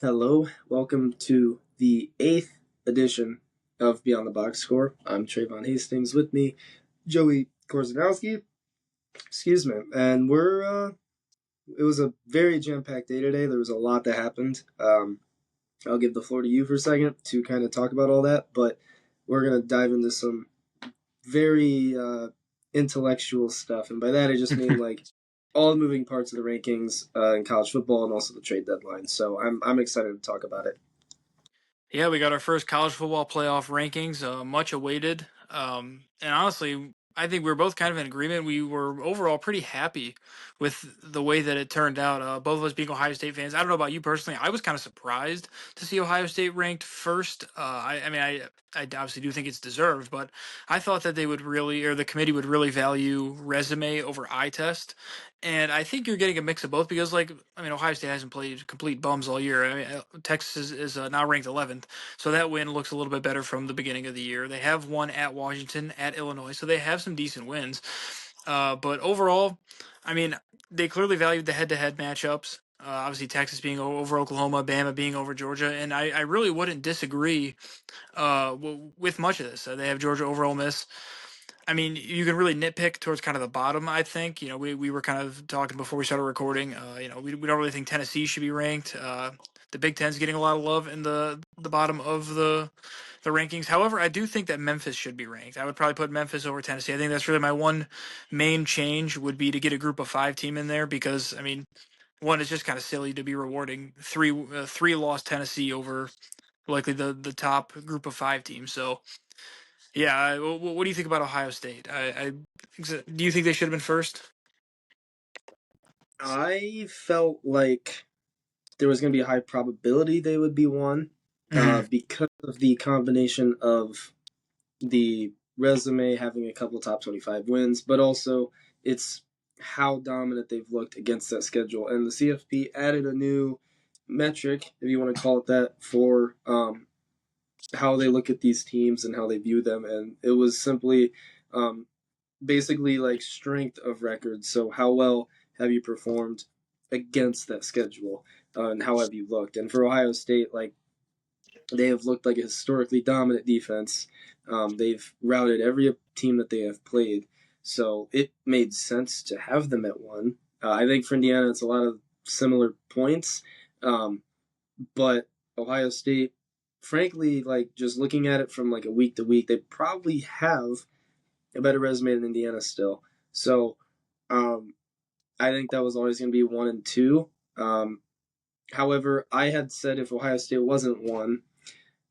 Hello, welcome to the eighth edition of Beyond the Box Score. I'm Trayvon Hastings. With me, Joey Korzanowski. Excuse me, and it was a very jam-packed day today. There was a lot that happened. I'll give the floor to you for a second to kind of talk about all that, but we're gonna dive into some very intellectual stuff, and by that I just mean like all the moving parts of the rankings in college football and also the trade deadline. So I'm excited to talk about it. Yeah, we got our first college football playoff rankings, much awaited. And honestly, I think we were both kind of in agreement. We were overall pretty happy with the way that it turned out. Both of us being Ohio State fans. I don't know about you personally. I was kind of surprised to see Ohio State ranked first. I obviously do think it's deserved, but I thought that they would really, or the committee would really value resume over eye test. And I think you're getting a mix of both because, Ohio State hasn't played complete bums all year. Texas is now ranked 11th, so that win looks a little bit better from the beginning of the year. They have won at Washington, at Illinois, so they have some decent wins. But overall, I mean, they clearly valued the head-to-head matchups. Obviously, Texas being over Oklahoma, Bama being over Georgia, and I really wouldn't disagree with much of this. They have Georgia over Ole Miss. I mean, you can really nitpick towards kind of the bottom, I think. We were kind of talking before we started recording. We don't really think Tennessee should be ranked. The Big Ten's getting a lot of love in the bottom of the rankings. However, I do think that Memphis should be ranked. I would probably put Memphis over Tennessee. I think that's really my one main change would be to get a group of five team in there because, I mean, one, is just kind of silly to be rewarding three lost Tennessee over likely the top group of five teams. So yeah, what do you think about Ohio State? Do you think they should have been first? I felt like there was going to be a high probability they would be one Hmm. because of the combination of the resume having a couple top 25 wins, but also it's how dominant they've looked against that schedule. And the CFP added a new metric, if you want to call it that, for how they look at these teams and how they view them. And it was simply um, basically like strength of record. So how well have you performed against that schedule, and how have you looked? And for Ohio State, like they have looked like a historically dominant defense. They've routed every team that they have played, so it made sense to have them at one. I think for Indiana, it's a lot of similar points, um, but Ohio State, frankly, like just looking at it from like a week to week, they probably have a better resume than Indiana still. So um, I think that was always going to be one and two. Um, However, I had said if Ohio State wasn't one,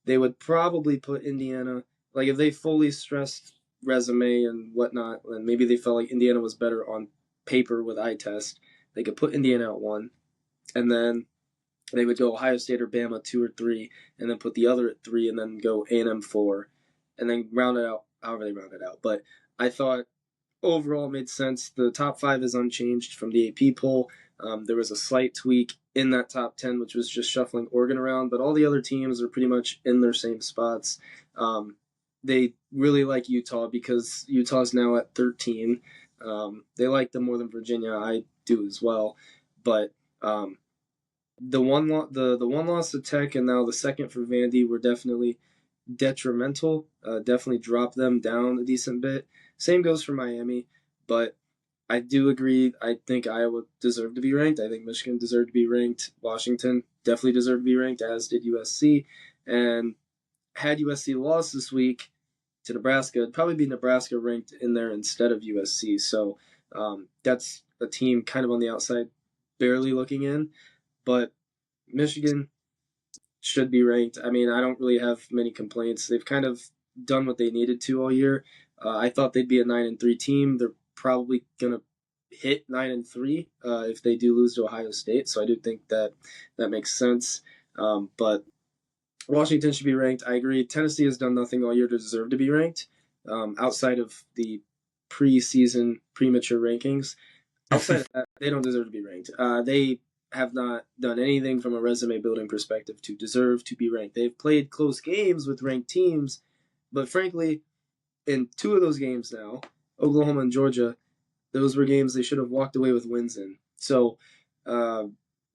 they would probably put Indiana, like if they fully stressed resume and whatnot, and maybe they felt like Indiana was better on paper with eye test, they could put Indiana at one, and then they would go Ohio State or Bama two or three, and then put the other at three, and then go A&M four, and then round it out however they round it out. But I thought overall it made sense. The top five is unchanged from the AP poll. There was a slight tweak in that top 10, which was just shuffling Oregon around, but all the other teams are pretty much in their same spots. They really like Utah because Utah's now at 13. They like them more than Virginia. I do as well. But the one loss to Tech and now the second for Vandy were definitely detrimental. Definitely dropped them down a decent bit. Same goes for Miami, but I do agree. I think Iowa deserved to be ranked. I think Michigan deserved to be ranked. Washington definitely deserved to be ranked, as did USC. And had USC lost this week to Nebraska, it'd probably be Nebraska ranked in there instead of USC. So that's a team kind of on the outside, barely looking in. But Michigan should be ranked. I mean, I don't really have many complaints. They've kind of done what they needed to all year. I thought they'd be a 9-3 team. They're probably gonna hit 9-3 if they do lose to Ohio State. So I do think that that makes sense. But Washington should be ranked. I agree. Tennessee has done nothing all year to deserve to be ranked. Outside of the preseason premature rankings, outside of that, they don't deserve to be ranked. They have not done anything from a resume building perspective to deserve to be ranked. They've played close games with ranked teams, but frankly, in two of those games now, Oklahoma and Georgia, those were games they should have walked away with wins in. So uh,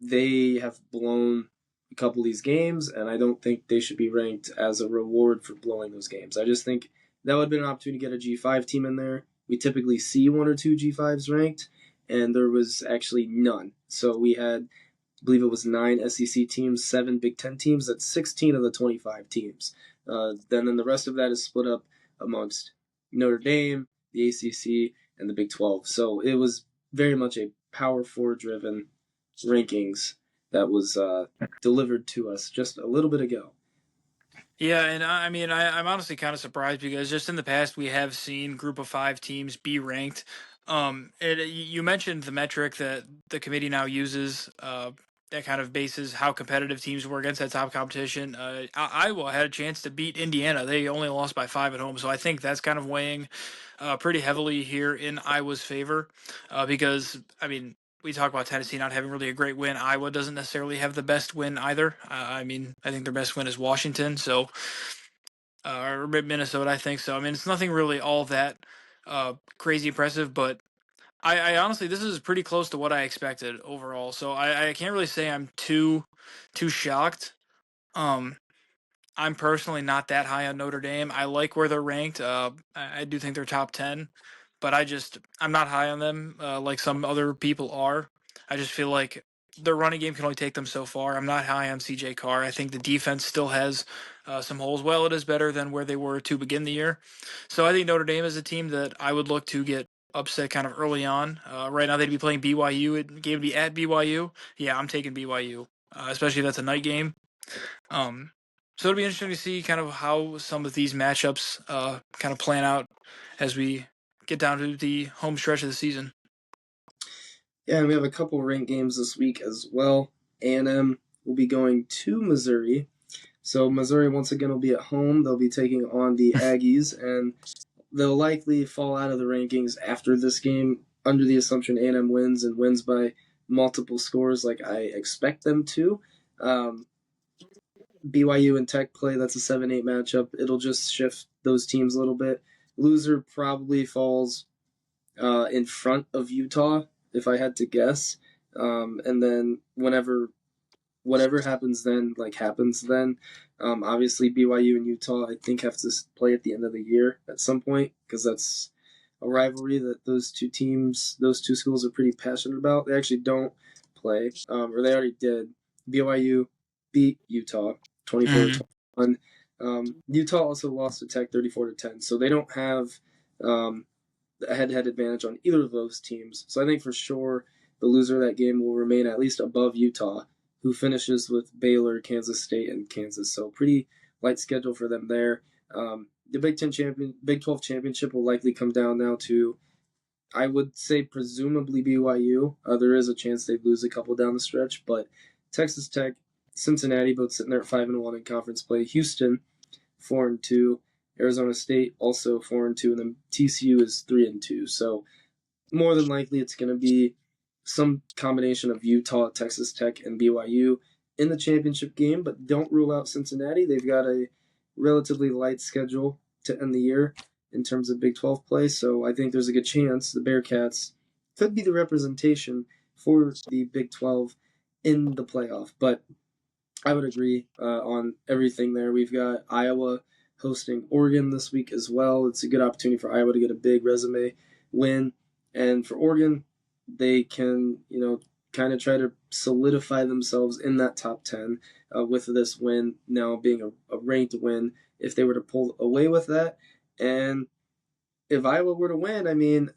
they have blown couple of these games, and I don't think they should be ranked as a reward for blowing those games. I just think that would have been an opportunity to get a G5 team in there. We typically see one or two G5s ranked, and there was actually none. So we had, I believe it was 9 SEC teams, 7 Big Ten teams. That's 16 of the 25 teams. Then the rest of that is split up amongst Notre Dame, the ACC, and the Big 12. So it was very much a Power 4 driven rankings that was delivered to us just a little bit ago. Yeah, and I mean, I'm honestly kind of surprised because just in the past we have seen Group of Five teams be ranked. You mentioned the metric that the committee now uses that kind of bases how competitive teams were against that top competition. Iowa had a chance to beat Indiana. They only lost by 5 at home, so I think that's kind of weighing pretty heavily here in Iowa's favor because, I mean, we talk about Tennessee not having really a great win. Iowa doesn't necessarily have the best win either. I mean, I think their best win is Washington, so or Minnesota, I think so. I mean, it's nothing really all that crazy impressive, but I honestly this is pretty close to what I expected overall. So I can't really say I'm too shocked. Um, I'm personally not that high on Notre Dame. I like where they're ranked. I do think they're top 10, but I'm not high on them like some other people are. I just feel like their running game can only take them so far. I'm not high on CJ Carr. I think the defense still has some holes. Well, it is better than where they were to begin the year. So I think Notre Dame is a team that I would look to get upset kind of early on. Right now they'd be playing BYU. Game to be at BYU. Yeah, I'm taking BYU, especially if that's a night game. So it'll be interesting to see kind of how some of these matchups kind of plan out as we get down to the home stretch of the season. Yeah, and we have a couple ranked games this week as well. A&M will be going to Missouri. So Missouri once again will be at home. They'll be taking on the Aggies, and they'll likely fall out of the rankings after this game under the assumption A&M wins and wins by multiple scores like I expect them to. BYU and Tech play, that's a 7-8 matchup. It'll just shift those teams a little bit. Loser probably falls in front of Utah, if I had to guess. And then whatever happens then, happens then. Obviously, BYU and Utah, I think, have to play at the end of the year at some point because that's a rivalry that those two schools are pretty passionate about. They actually don't play, or they already did. BYU beat Utah 24 to 21. Utah also lost to Tech 34 to 10, so they don't have a head-to-head advantage on either of those teams. So I think for sure the loser of that game will remain at least above Utah, who finishes with Baylor, Kansas State, and Kansas. So pretty light schedule for them there. The Big 12 championship will likely come down now to, I would say, presumably BYU. There is a chance they'd lose a couple down the stretch, but Texas Tech, Cincinnati, both sitting there at 5-1 in conference play. Houston, 4-2. Arizona State also 4-2, and then TCU is 3-2. So more than likely, it's going to be some combination of Utah, Texas Tech, and BYU in the championship game. But don't rule out Cincinnati. They've got a relatively light schedule to end the year in terms of Big 12 play. So I think there's a good chance the Bearcats could be the representation for the Big 12 in the playoff. But I would agree on everything there. We've got Iowa hosting Oregon this week as well. It's a good opportunity for Iowa to get a big resume win. And for Oregon, they can, kind of try to solidify themselves in that top 10 with this win now being a ranked win if they were to pull away with that. And if Iowa were to win, I mean,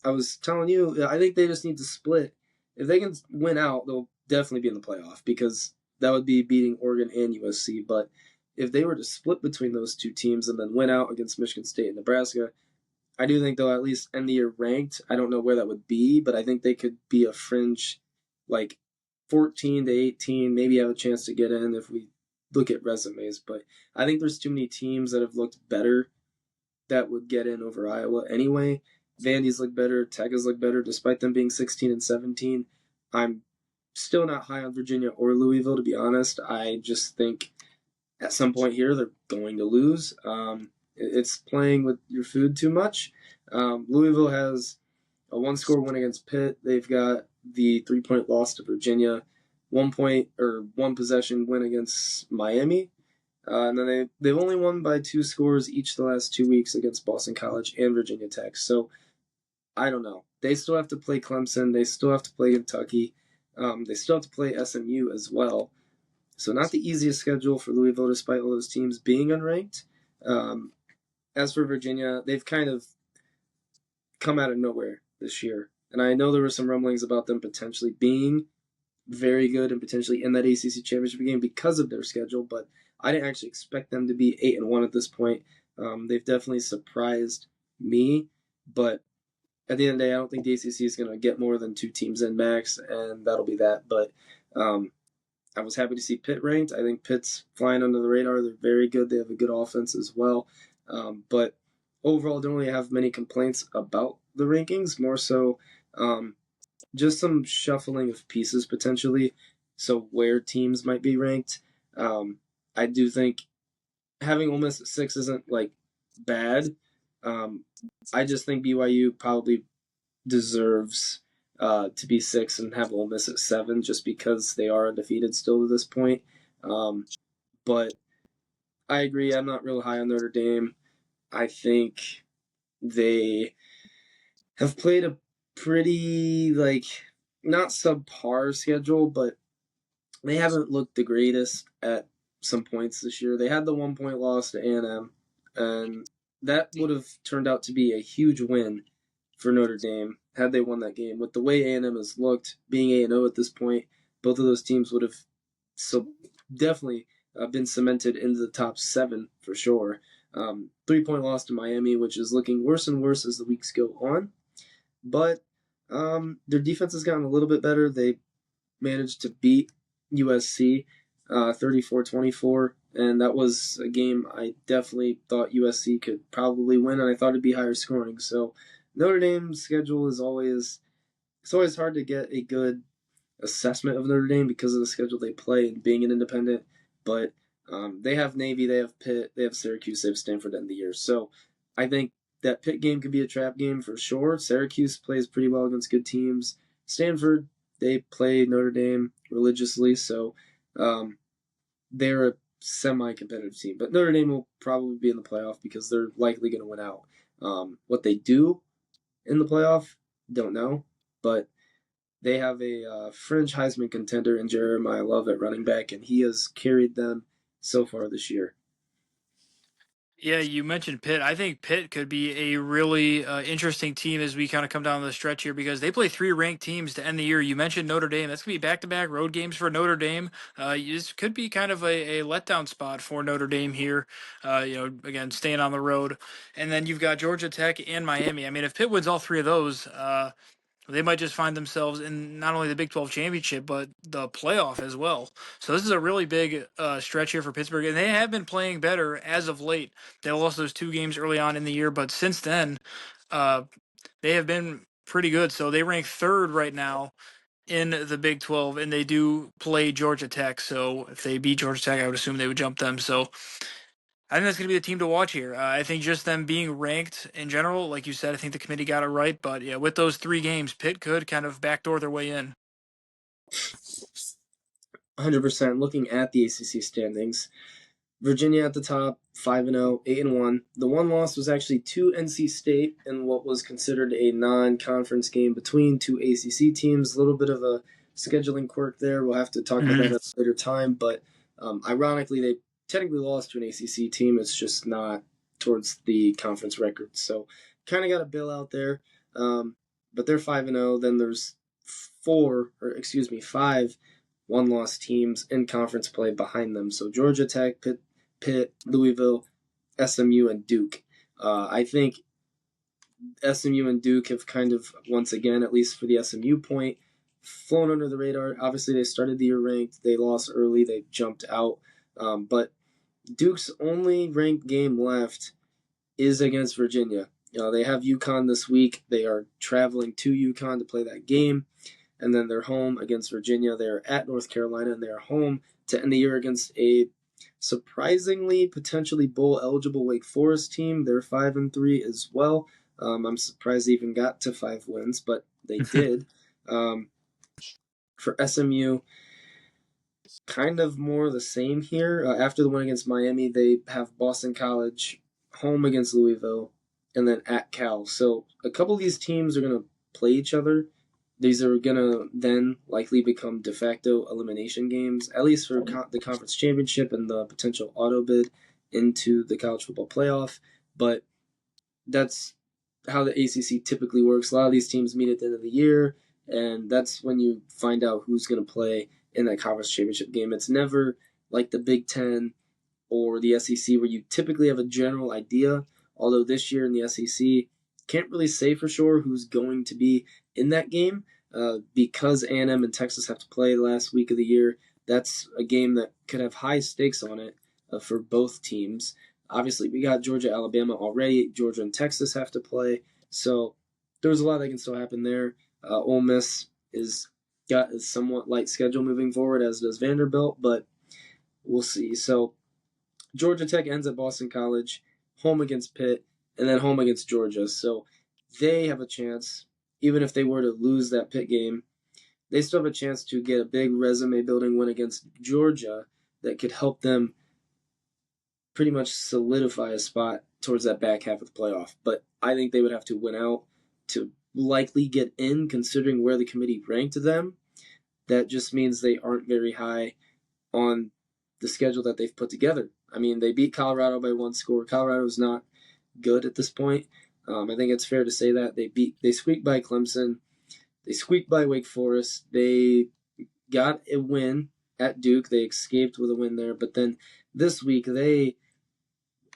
I was telling you, I think they just need to split. If they can win out, they'll definitely be in the playoff because that would be beating Oregon and USC. But if they were to split between those two teams and then win out against Michigan State and Nebraska, I do think they'll at least end the year ranked. I don't know where that would be, but I think they could be a fringe, 14 to 18, maybe have a chance to get in if we look at resumes. But I think there's too many teams that have looked better that would get in over Iowa anyway. Vandy's look better, Tech has looked better, despite them being 16 and 17. I'm still not high on Virginia or Louisville, to be honest. I just think at some point here they're going to lose. It's playing with your food too much. Louisville has a one-score win against Pitt. They've got the 3-point loss to Virginia. 1 point or 1 possession win against Miami. And then they've only won by 2 scores each the last 2 weeks against Boston College and Virginia Tech. So I don't know. They still have to play Clemson. They still have to play Kentucky. They still have to play SMU as well. So not the easiest schedule for Louisville, despite all those teams being unranked. Um, as for Virginia, they've kind of come out of nowhere this year. And I know there were some rumblings about them potentially being very good and potentially in that ACC championship game because of their schedule, but I didn't actually expect them to be 8-1 at this point. They've definitely surprised me, but at the end of the day, I don't think the ACC is going to get more than 2 teams in max, and that'll be that. But I was happy to see Pitt ranked. I think Pitt's flying under the radar. They're very good. They have a good offense as well. But overall, don't really have many complaints about the rankings. More so, just some shuffling of pieces potentially. So where teams might be ranked. I do think having Ole Miss at 6 isn't like bad. I just think BYU probably deserves to be 6 and have Ole Miss at 7 just because they are undefeated still to this point. But I agree. I'm not real high on Notre Dame. I think they have played a pretty like not subpar schedule, but they haven't looked the greatest at some points this year. They had the 1 point loss to A&M, and that would have turned out to be a huge win for Notre Dame had they won that game. With the way A&M has looked, being 8-0 at this point, both of those teams would have so definitely been cemented into the top 7 for sure. 3 point loss to Miami, which is looking worse and worse as the weeks go on. But their defense has gotten a little bit better. They managed to beat USC 34-24, and that was a game I definitely thought USC could probably win, and I thought it'd be higher scoring. So Notre Dame's schedule is always hard to get a good assessment of Notre Dame because of the schedule they play and being an independent. But they have Navy, they have Pitt, they have Syracuse, they have Stanford at the end of the year. So I think that Pitt game could be a trap game for sure. Syracuse plays pretty well against good teams. Stanford, they play Notre Dame religiously, so they're a semi-competitive team. But Notre Dame will probably be in the playoff because they're likely going to win out. What they do in the playoff, don't know. But they have a fringe Heisman contender in Jeremiah Love at running back, and he has carried them so far this year. Yeah, you mentioned Pitt. I think Pitt could be a really interesting team as we kind of come down the stretch here because they play 3 ranked teams to end the year. You mentioned Notre Dame. That's going to be back-to-back road games for Notre Dame. This could be kind of a letdown spot for Notre Dame here. Again, staying on the road. And then you've got Georgia Tech and Miami. I mean, if Pitt wins all 3 of those, they might just find themselves in not only the Big 12 championship, but the playoff as well. So this is a really big stretch here for Pittsburgh. And they have been playing better as of late. They lost those 2 games early on in the year, but since then, uh, they have been pretty good. So they rank 3rd right now in the Big 12, and they do play Georgia Tech. So if they beat Georgia Tech, I would assume they would jump them. So I think that's going to be the team to watch here. I think just them being ranked in general, like you said, I think the committee got it right. But yeah, with those 3 games, Pitt could kind of backdoor their way in. 100%. Looking at the ACC standings, Virginia at the top, 5-0, 8-1. The one loss was actually to NC State in what was considered a non-conference game between 2 ACC teams. A little bit of a scheduling quirk there. We'll have to talk about that at a later time. But ironically, they technically lost to an ACC team. It's just not towards the conference record. So kind of got a bill out there. But they're 5-0. Then there's 5 one-loss teams in conference play behind them. So Georgia Tech, Pitt, Louisville, SMU, and Duke. I think SMU and Duke have kind of, once again, at least for the SMU point, flown under the radar. Obviously, they started the year ranked. They lost early. They jumped out. But Duke's only ranked game left is against Virginia. They have UConn this week. They are traveling to UConn to play that game. And then they're home against Virginia. They're at North Carolina, and they're home to end the year against a surprisingly potentially bowl-eligible Wake Forest team. They're 5-3 as well. I'm surprised they even got to 5 wins, but they did. For SMU, kind of more the same here. After the win against Miami, they have Boston College home against Louisville, and then at Cal. So a couple of these teams are going to play each other. These are going to then likely become de facto elimination games, at least for the conference championship and the potential auto bid into the college football playoff. But that's how the ACC typically works. A lot of these teams meet at the end of the year, and that's when you find out who's going to play in that conference championship game. It's never like the Big Ten or the SEC where you typically have a general idea. Although this year in the SEC, can't really say for sure who's going to be in that game because A&M and Texas have to play the last week of the year. That's a game that could have high stakes on it for both teams. Obviously, we got Georgia, Alabama already. Georgia and Texas have to play, so there's a lot that can still happen there. Ole Miss is got a somewhat light schedule moving forward, as does Vanderbilt, but we'll see. So Georgia Tech ends at Boston College, home against Pitt, and then home against Georgia. So they have a chance, even if they were to lose that Pitt game, they still have a chance to get a big resume building win against Georgia that could help them pretty much solidify a spot towards that back half of the playoff. But I think they would have to win out to likely get in, considering where the committee ranked them. That just means they aren't very high on the schedule that they've put together. I mean, they beat Colorado by one score. Colorado's not good at this point. I think it's fair to say that they squeaked by Clemson, they squeaked by Wake Forest, they got a win at Duke. They escaped with a win there, but then this week they,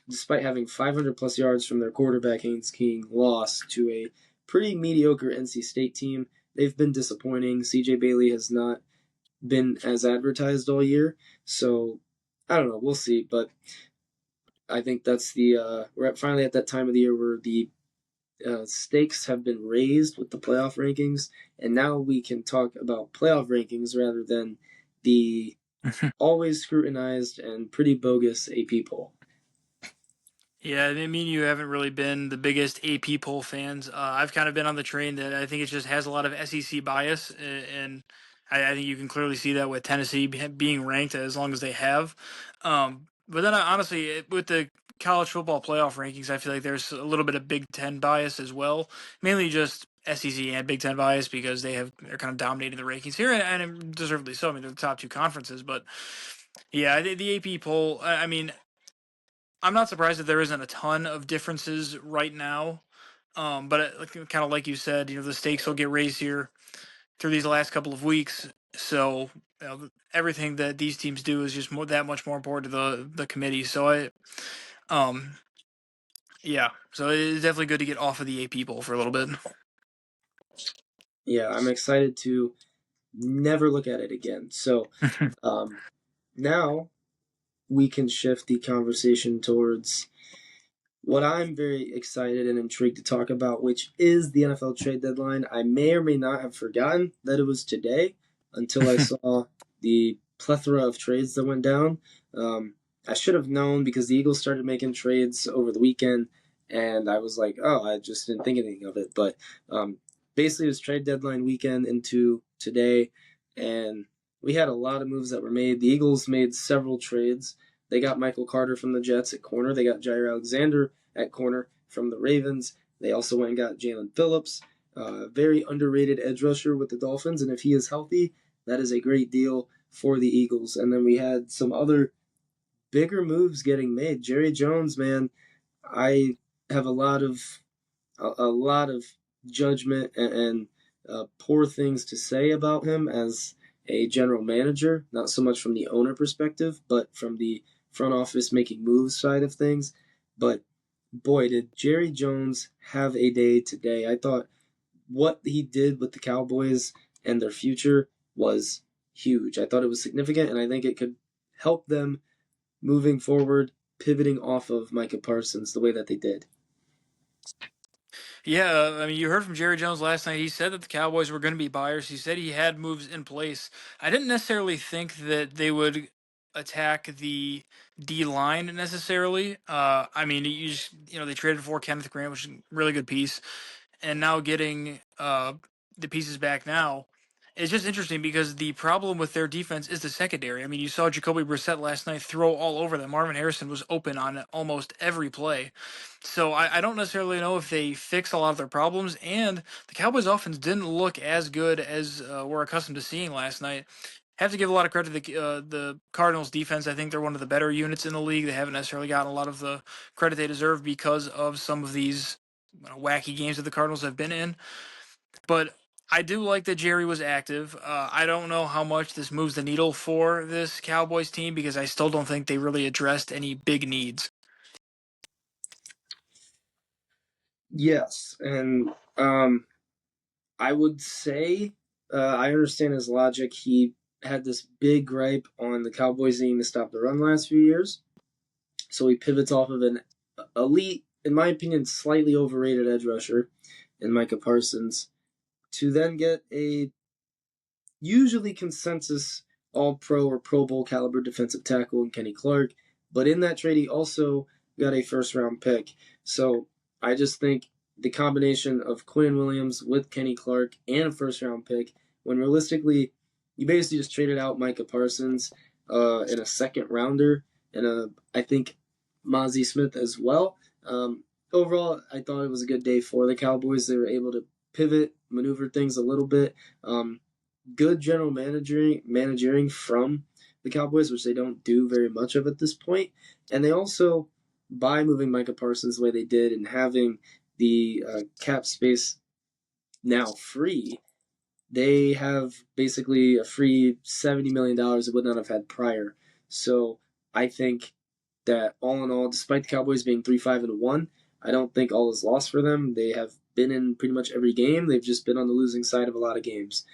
despite having 500 plus yards from their quarterback Haynes King, lost to a pretty mediocre NC State team. They've been disappointing. CJ Bailey has not been as advertised all year, so I don't know. We'll see, but I think that's we're finally at that time of the year where the stakes have been raised with the playoff rankings, and now we can talk about playoff rankings rather than the always scrutinized and pretty bogus AP poll. Yeah, I mean, you haven't really been the biggest AP poll fans. I've kind of been on the train that I think it just has a lot of SEC bias, and I think you can clearly see that with Tennessee being ranked as long as they have. But then, honestly, with the college football playoff rankings, I feel like there's a little bit of Big Ten bias as well, mainly just SEC and Big Ten bias because they're kind of dominating the rankings here, and deservedly so. I mean, they're the top two conferences, but yeah, the AP poll. I mean, I'm not surprised that there isn't a ton of differences right now. But kind of like you said, the stakes will get raised here through these last couple of weeks. So everything that these teams do is just that much more important to the committee. So um, yeah. So it's definitely good to get off of the AP poll for a little bit. Yeah, I'm excited to never look at it again. So now we can shift the conversation towards what I'm very excited and intrigued to talk about, which is the NFL trade deadline. I may or may not have forgotten that it was today until I saw the plethora of trades that went down. I should have known because the Eagles started making trades over the weekend, and I was like, oh, I just didn't think anything of it. But basically, it was trade deadline weekend into today, and we had a lot of moves that were made. The Eagles made several trades. They got Michael Carter from the Jets at corner. They got Jair Alexander at corner from the Ravens. They also went and got Jalen Phillips, very underrated edge rusher with the Dolphins. And if he is healthy, that is a great deal for the Eagles. And then we had some other bigger moves getting made. Jerry Jones, man, I have a lot of judgment and poor things to say about him as a general manager, not so much from the owner perspective, but from the front office making moves side of things. But boy, did Jerry Jones have a day today. I thought what he did with the Cowboys and their future was huge. I thought it was significant, and I think it could help them moving forward, pivoting off of Micah Parsons the way that they did. Yeah, I mean, you heard from Jerry Jones last night. He said that the Cowboys were going to be buyers. He said he had moves in place. I didn't necessarily think that they would attack the D line necessarily. I mean, they traded for Kenneth Grant, which is a really good piece, and now getting the pieces back now. It's just interesting because the problem with their defense is the secondary. I mean, you saw Jacoby Brissett last night throw all over them. Marvin Harrison was open on almost every play. So I don't necessarily know if they fix a lot of their problems. And the Cowboys' offense didn't look as good as we're accustomed to seeing last night. Have to give a lot of credit to the Cardinals' defense. I think they're one of the better units in the league. They haven't necessarily gotten a lot of the credit they deserve because of some of these wacky games that the Cardinals have been in. But I do like that Jerry was active. I don't know how much this moves the needle for this Cowboys team because I still don't think they really addressed any big needs. Yes, and I would say I understand his logic. He had this big gripe on the Cowboys needing to stop the run last few years, so he pivots off of an elite, in my opinion, slightly overrated edge rusher in Micah Parsons to then get a usually consensus All Pro or Pro Bowl caliber defensive tackle in Kenny Clark. But in that trade, he also got a first round pick. So I just think the combination of Quinn Williams with Kenny Clark and a first round pick, when realistically, you basically just traded out Micah Parsons in a second rounder and I think Mozzie Smith as well. Overall, I thought it was a good day for the Cowboys. They were able to pivot, maneuver things a little bit. Good general managing from the Cowboys, which they don't do very much of at this point. And they also, by moving Micah Parsons the way they did and having the cap space now free, they have basically a free $70 million it would not have had prior. So I think that all in all, despite the Cowboys being 3-5-1, I don't think all is lost for them. They have been in pretty much every game. They've just been on the losing side of a lot of games.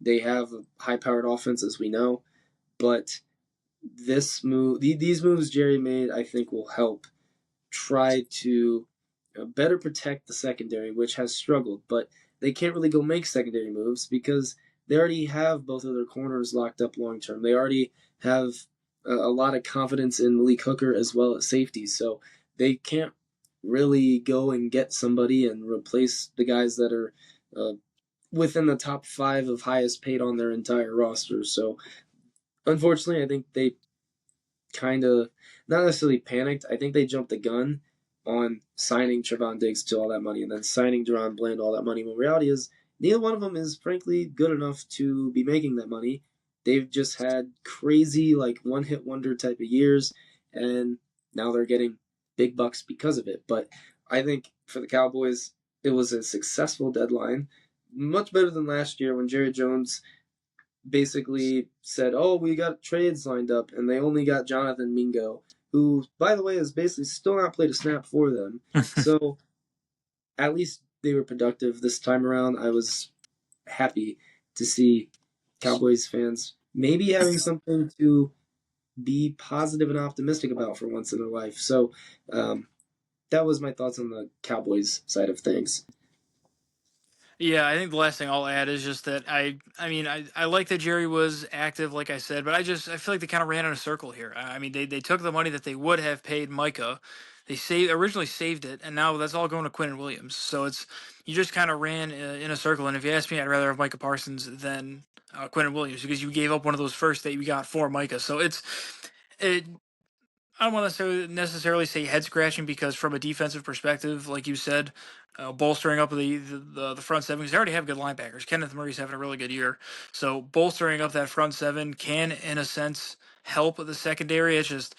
They have a high-powered offense, as we know, but these moves Jerry made, I think, will help try to better protect the secondary, which has struggled. But they can't really go make secondary moves because they already have both of their corners locked up long term. They already have a lot of confidence in Malik Hooker as well as safety. So they can't really go and get somebody and replace the guys that are within the top 5 of highest paid on their entire roster. So unfortunately, I think they kind of not necessarily panicked. I think they jumped the gun on signing Trevon Diggs to all that money and then signing Deron Bland all that money. When reality is, neither one of them is frankly good enough to be making that money. They've just had crazy, like, one hit wonder type of years, and now they're getting big bucks because of it. But I think for the Cowboys, it was a successful deadline, much better than last year when Jerry Jones basically said, "Oh, we got trades lined up," and they only got Jonathan Mingo, who, by the way, has basically still not played a snap for them. So at least they were productive this time around. I was happy to see Cowboys fans maybe having something to be positive and optimistic about for once in their life. So that was my thoughts on the Cowboys side of things. Yeah, I think the last thing I'll add is just that I like that Jerry was active, like I said, but I feel like they kind of ran in a circle here. I mean, they took the money that they would have paid Micah, originally saved it, and now that's all going to Quinn Williams. So it's you just kind of ran in a circle. And if you ask me, I'd rather have Micah Parsons than Quinn Williams because you gave up one of those first that you got for Micah. So it I don't want to necessarily say head scratching because from a defensive perspective, like you said, bolstering up the front seven because they already have good linebackers. Kenneth Murray's having a really good year, so bolstering up that front seven can, in a sense, help the secondary. It's just,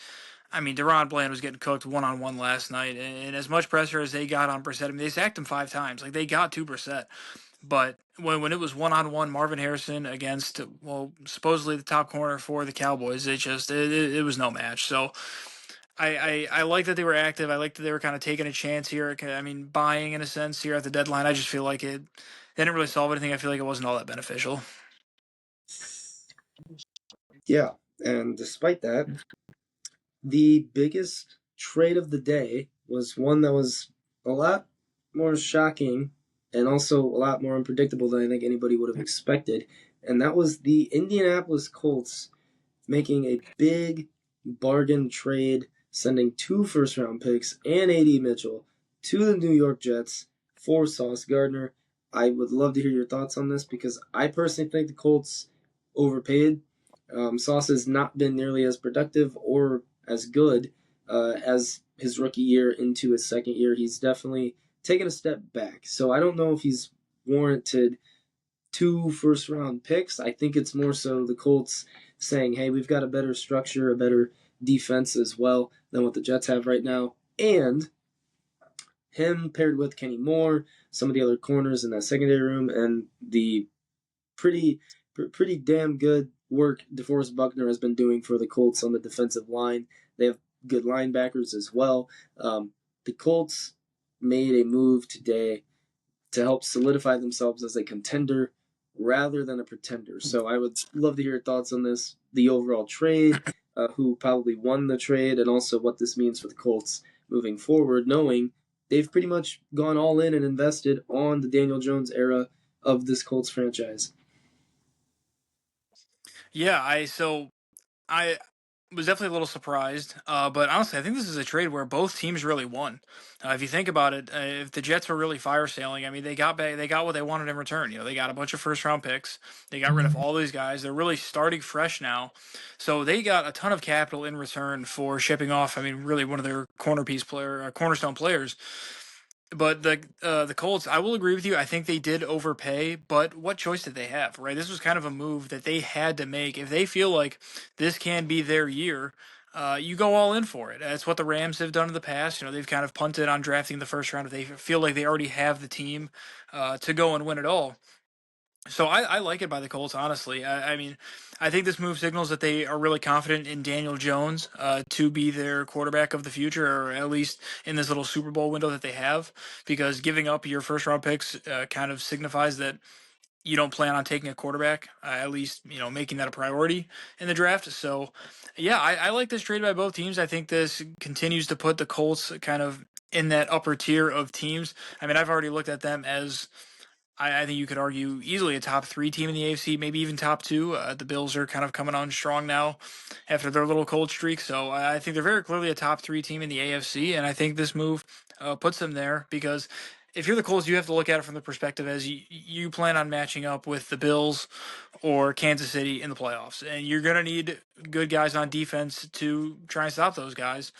I mean, Deron Bland was getting cooked one on one last night, and as much pressure as they got on Brissett, I mean, they sacked him 5 times. Like they got to Brissett, but when it was one on one, Marvin Harrison against supposedly the top corner for the Cowboys, it was no match. So I like that they were active. I like that they were kind of taking a chance here. I mean, buying in a sense here at the deadline. I just feel like they didn't really solve anything. I feel like it wasn't all that beneficial. Yeah, and despite that, the biggest trade of the day was one that was a lot more shocking and also a lot more unpredictable than I think anybody would have expected. And that was the Indianapolis Colts making a big bargain trade, sending 2 first round picks and AD Mitchell to the New York Jets for Sauce Gardner. I would love to hear your thoughts on this because I personally think the Colts overpaid. Sauce has not been nearly as productive or as good as his rookie year into his second year. He's definitely taken a step back. So I don't know if he's warranted 2 first-round picks. I think it's more so the Colts saying, hey, we've got a better structure, a better defense as well than what the Jets have right now. And him paired with Kenny Moore, some of the other corners in that secondary room, and the pretty pretty damn good work DeForest Buckner has been doing for the Colts on the defensive line. They have good linebackers as well. The Colts made a move today to help solidify themselves as a contender rather than a pretender. So I would love to hear your thoughts on this, the overall trade, who probably won the trade, and also what this means for the Colts moving forward, knowing they've pretty much gone all in and invested on the Daniel Jones era of this Colts franchise. Yeah, I was definitely a little surprised, but honestly, I think this is a trade where both teams really won. If you think about it, if the Jets were really fire sailing, I mean, they got what they wanted in return. They got a bunch of first round picks. They got rid of all these guys. They're really starting fresh now, so they got a ton of capital in return for shipping off. I mean, really one of their cornerstone players. But the Colts, I will agree with you. I think they did overpay, but what choice did they have, right? This was kind of a move that they had to make. If they feel like this can be their year, you go all in for it. That's what the Rams have done in the past. They've kind of punted on drafting the first round if they feel like they already have the team to go and win it all. So I like it by the Colts, honestly. I mean, I think this move signals that they are really confident in Daniel Jones to be their quarterback of the future, or at least in this little Super Bowl window that they have. Because giving up your first round picks kind of signifies that you don't plan on taking a quarterback, at least making that a priority in the draft. So, yeah, I like this trade by both teams. I think this continues to put the Colts kind of in that upper tier of teams. I mean, I've already looked at them as I think you could argue easily a top three team in the AFC, maybe even top two. The Bills are kind of coming on strong now after their little cold streak. So I think they're very clearly a top three team in the AFC. And I think this move puts them there because if you're the Colts, you have to look at it from the perspective as you plan on matching up with the Bills or Kansas City in the playoffs. And you're going to need good guys on defense to try and stop those guys.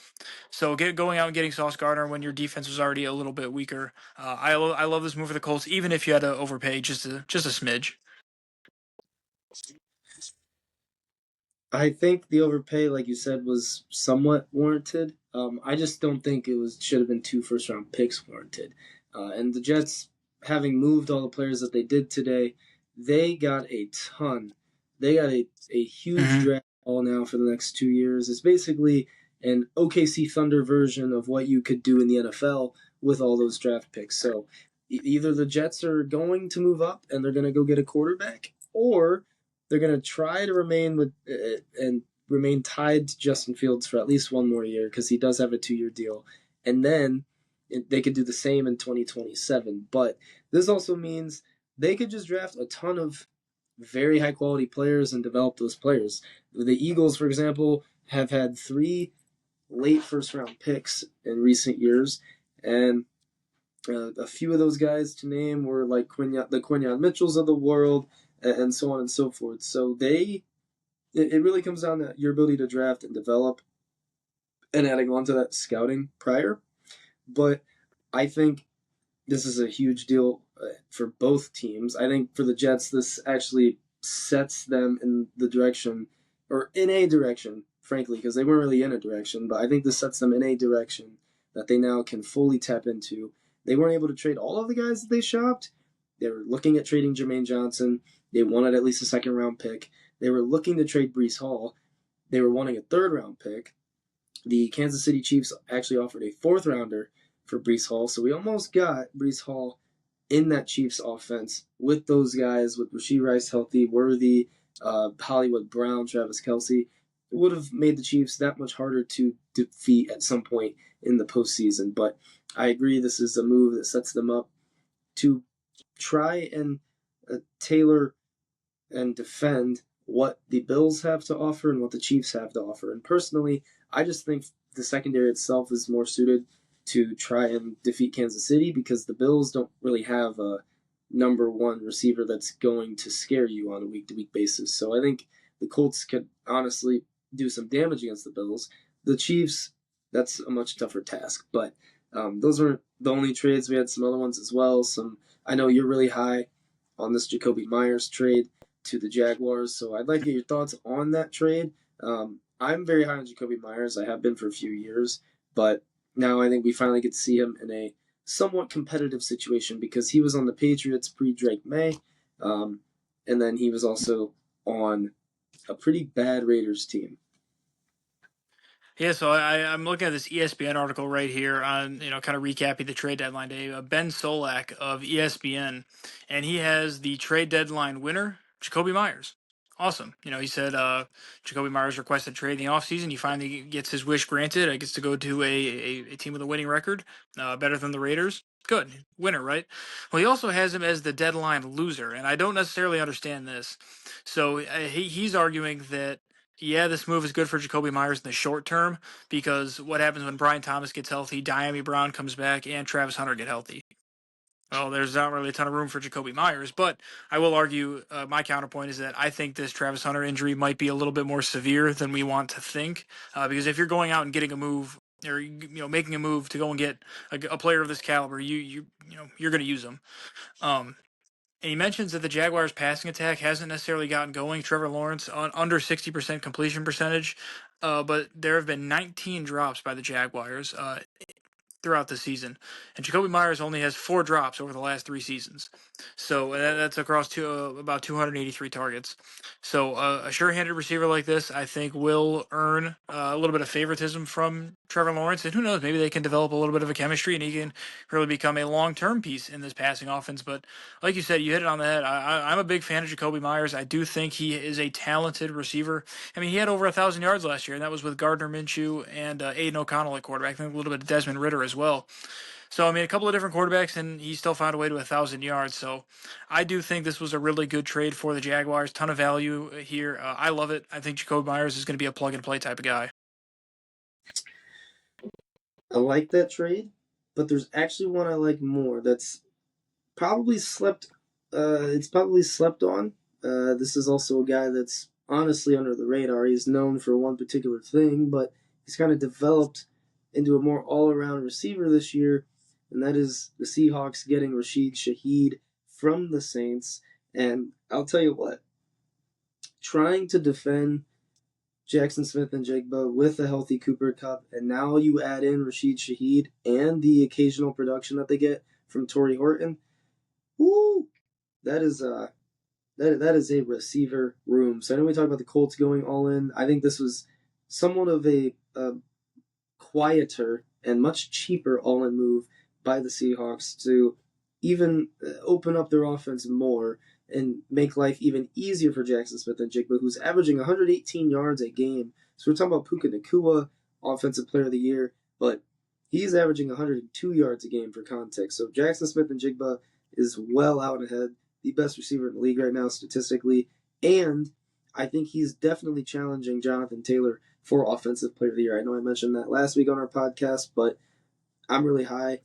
So going out and getting Sauce Gardner when your defense was already a little bit weaker. I love this move for the Colts, even if you had to overpay just a smidge. I think the overpay, like you said, was somewhat warranted. I just don't think it was should have been 2 first-round picks warranted. And the Jets, having moved all the players that they did today, they got a ton. They got a huge Mm-hmm. draft all now for the next 2 years. It's basically an OKC Thunder version of what you could do in the NFL with all those draft picks. So either the Jets are going to move up and they're going to go get a quarterback, or they're going to try to remain with and remain tied to Justin Fields for at least one more year because he does have a 2 year deal, and then they could do the same in 2027. But this also means they could just draft a ton of very high quality players and develop those players. The Eagles, for example, have had 3 late first-round picks in recent years, and a few of those guys to name were like the Quinyon Mitchells of the world, and so on and so forth. So it really comes down to your ability to draft and develop, and adding on to that scouting prior. But I think this is a huge deal for both teams. I think for the Jets, this actually sets them in the direction, or in a direction, frankly, because they weren't really in a direction, but I think this sets them in a direction that they now can fully tap into. They weren't able to trade all of the guys that they shopped. They were looking at trading Jermaine Johnson. They wanted at least a second-round pick. They were looking to trade Brees Hall. They were wanting a third-round pick. The Kansas City Chiefs actually offered a fourth-rounder for Brees Hall, so we almost got Brees Hall in that Chiefs offense with those guys, with Rashee Rice healthy, Worthy, Hollywood Brown, Travis Kelce. It would have made the Chiefs that much harder to defeat at some point in the postseason. But I agree, this is a move that sets them up to try and tailor and defend what the Bills have to offer and what the Chiefs have to offer. And personally, I just think the secondary itself is more suited to try and defeat Kansas City because the Bills don't really have number one receiver that's going to scare you on a week to week basis. So I think the Colts could honestly do some damage against the Bills. The Chiefs, that's a much tougher task. But those weren't the only trades. We had some other ones as well. I know you're really high on this Jacoby Myers trade to the Jaguars, so I'd like to get your thoughts on that trade. I'm very high on Jacoby Myers. I have been for a few years, but now I think we finally get to see him in a somewhat competitive situation because he was on the Patriots pre Drake May, and then he was also on a pretty bad Raiders team. Yeah, so I'm looking at this ESPN article right here on, kind of recapping the trade deadline day. Ben Solak of ESPN, and he has the trade deadline winner, Jacoby Myers. Awesome. He said Jacoby Myers requested trade in the offseason. He finally gets his wish granted. I gets to go to a team with a winning record, better than the Raiders. Good. Winner, right? Well, he also has him as the deadline loser, and I don't necessarily understand this. So he's arguing that yeah, this move is good for Jacoby Myers in the short term because what happens when Brian Thomas gets healthy, Diami Brown comes back, and Travis Hunter get healthy? Well, there's not really a ton of room for Jacoby Myers, but I will argue my counterpoint is that I think this Travis Hunter injury might be a little bit more severe than we want to think. Because if you're going out and getting a move, or making a move to go and get a player of this caliber, you're going to use them. And he mentions that the Jaguars' passing attack hasn't necessarily gotten going. Trevor Lawrence on under 60% completion percentage, but there have been 19 drops by the Jaguars throughout the season, and Jacoby Myers only has 4 drops over the last 3 seasons. So that's across about 283 targets. So a sure-handed receiver like this, I think, will earn a little bit of favoritism from Trevor Lawrence, and who knows, maybe they can develop a little bit of a chemistry, and he can really become a long-term piece in this passing offense. But like you said, you hit it on the head. I'm a big fan of Jacoby Myers. I do think he is a talented receiver. I mean, he had over 1,000 yards last year, and that was with Gardner Minshew and Aiden O'Connell at quarterback. I think a little bit of Desmond Ritter as well. So, I mean, a couple of different quarterbacks, and he still found a way to 1,000 yards. So, I do think this was a really good trade for the Jaguars. Ton of value here. I love it. I think Jacoby Myers is going to be a plug and play type of guy. I like that trade, but there's actually one I like more that's probably slept. It's probably slept on. This is also a guy that's honestly under the radar. He's known for one particular thing, but he's kind of developed into a more all-around receiver this year, and that is the Seahawks getting Rashid Shaheed from the Saints. And I'll tell you what, trying to defend Jackson Smith and Jigba with a healthy Cooper Kupp, and now you add in Rashid Shaheed and the occasional production that they get from Torrey Horton. Woo! That is that is a receiver room. So I know we talked about the Colts going all in. I think this was somewhat of a quieter and much cheaper all in move by the Seahawks to even open up their offense more and make life even easier for Jackson Smith and Jigba, who's averaging 118 yards a game. So we're talking about Puka Nacua, Offensive Player of the Year, but he's averaging 102 yards a game for context. So Jackson Smith and Jigba is well out ahead, the best receiver in the league right now statistically, and I think he's definitely challenging Jonathan Taylor for Offensive Player of the Year. I know I mentioned that last week on our podcast, but I'm really high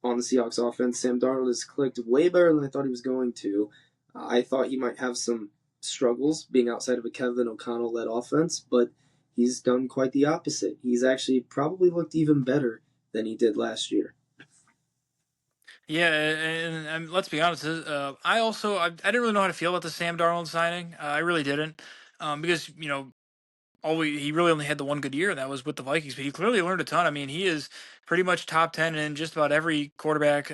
on the Seahawks offense. Sam Darnold has clicked way better than I thought he was going to. I thought he might have some struggles being outside of a Kevin O'Connell-led offense, but he's done quite the opposite. He's actually probably looked even better than he did last year. Yeah, and let's be honest. I didn't really know how to feel about the Sam Darnold signing. I really didn't, because he really only had the one good year, and that was with the Vikings. But he clearly learned a ton. I mean, he is pretty much top 10 in just about every quarterback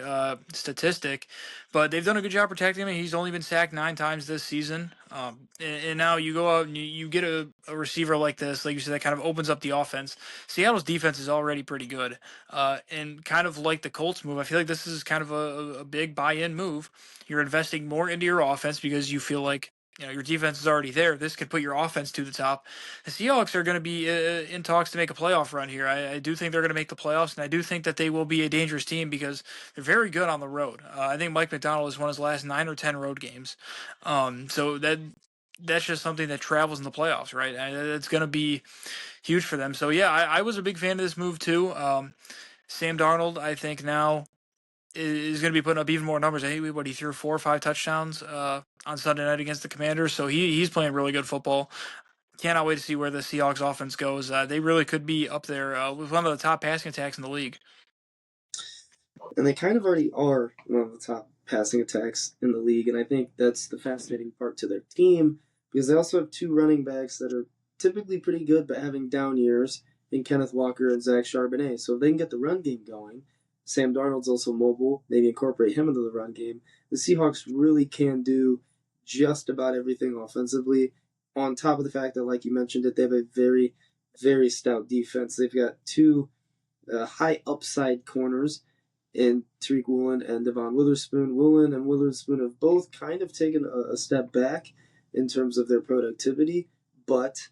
statistic. But they've done a good job protecting him. He's only been sacked 9 times this season. And now you go out and you get a receiver like this, like you said, that kind of opens up the offense. Seattle's defense is already pretty good. And kind of like the Colts move, I feel like this is kind of a big buy-in move. You're investing more into your offense because you feel like your defense is already there. This could put your offense to the top. The Seahawks are going to be in talks to make a playoff run here. I do think they're going to make the playoffs, and I do think that they will be a dangerous team because they're very good on the road. I think Mike McDonald has won his last 9 or 10 road games. So that's just something that travels in the playoffs, right? It's going to be huge for them. So yeah, I was a big fan of this move too. Sam Darnold, I think now is going to be putting up even more numbers. I think what he threw 4 or 5 touchdowns on Sunday night against the Commanders, so he's playing really good football. Cannot wait to see where the Seahawks offense goes. They really could be up there with one of the top passing attacks in the league. And they kind of already are one of the top passing attacks in the league, and I think that's the fascinating part to their team because they also have two running backs that are typically pretty good but having down years in Kenneth Walker and Zach Charbonnet. So if they can get the run game going, Sam Darnold's also mobile, maybe incorporate him into the run game. The Seahawks really can do just about everything offensively. On top of the fact that, like you mentioned, that they have a very, very stout defense. They've got two high upside corners in Tariq Woolen and Devon Witherspoon. Woolen and Witherspoon have both kind of taken a step back in terms of their productivity, but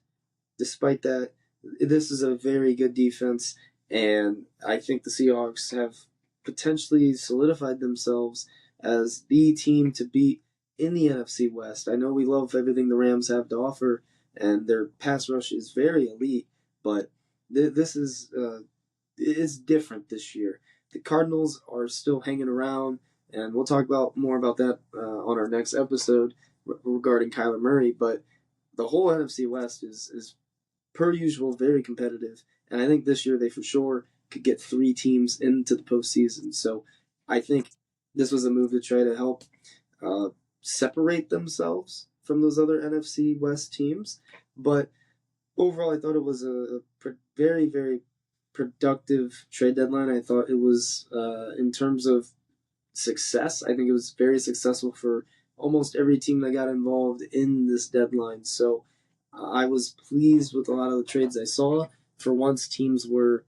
despite that, this is a very good defense, and I think the Seahawks have potentially solidified themselves as the team to beat in the NFC West. I know we love everything the Rams have to offer, and their pass rush is very elite, but this is different this year. The Cardinals are still hanging around, and we'll talk about more about that on our next episode regarding Kyler Murray. But the whole NFC West is per usual very competitive, and I think this year they for sure could get 3 teams into the postseason. So I think this was a move to try to help uh, separate themselves from those other NFC West teams. But overall, I thought it was a very, very productive trade deadline. I thought it was, in terms of success, I think it was very successful for almost every team that got involved in this deadline. So I was pleased with a lot of the trades I saw. For once, teams were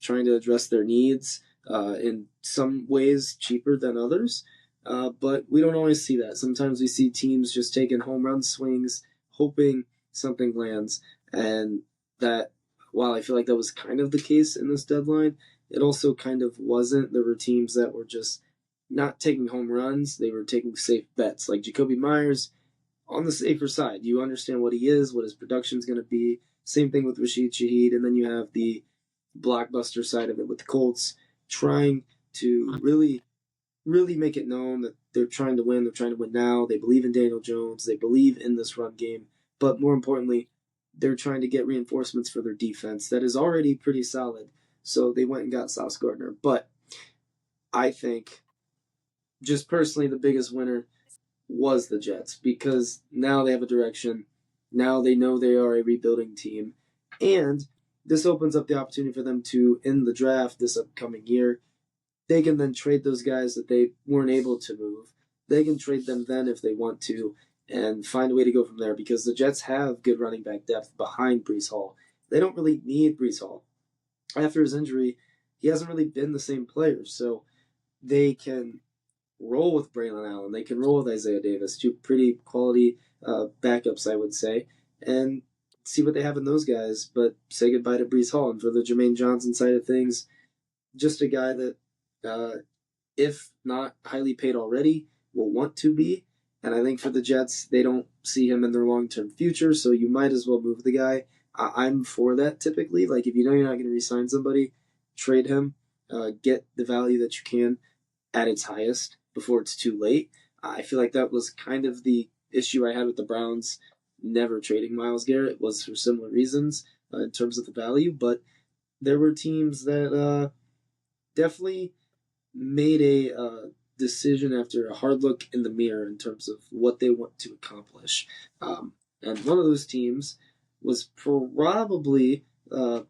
trying to address their needs in some ways cheaper than others. But we don't always see that. Sometimes we see teams just taking home run swings, hoping something lands. And that, while I feel like that was kind of the case in this deadline, it also kind of wasn't. There were teams that were just not taking home runs. They were taking safe bets, like Jacoby Myers on the safer side. You understand what he is, what his production is going to be. Same thing with Rashid Shaheed. And then you have the blockbuster side of it with the Colts trying to really, really make it known that they're trying to win. They're trying to win now. They believe in Daniel Jones. They believe in this run game. But more importantly, they're trying to get reinforcements for their defense that is already pretty solid. So they went and got Sauce Gardner. But I think, just personally, the biggest winner was the Jets because now they have a direction. Now they know they are a rebuilding team. And this opens up the opportunity for them to, in the draft this upcoming year, they can then trade those guys that they weren't able to move. They can trade them then if they want to and find a way to go from there because the Jets have good running back depth behind Breece Hall. They don't really need Breece Hall. After his injury, he hasn't really been the same player. So they can roll with Braylon Allen. They can roll with Isaiah Davis, two pretty quality backups, I would say, and see what they have in those guys. But say goodbye to Breece Hall. And for the Jermaine Johnson side of things, just a guy that, if not highly paid already, will want to be. And I think for the Jets, they don't see him in their long-term future, so you might as well move the guy. I'm for that typically. Like, if you know you're not going to re-sign somebody, trade him, get the value that you can at its highest before it's too late. I feel like that was kind of the issue I had with the Browns never trading Myles Garrett, was for similar reasons in terms of the value. But there were teams that definitely made a decision after a hard look in the mirror in terms of what they want to accomplish. And one of those teams was probably a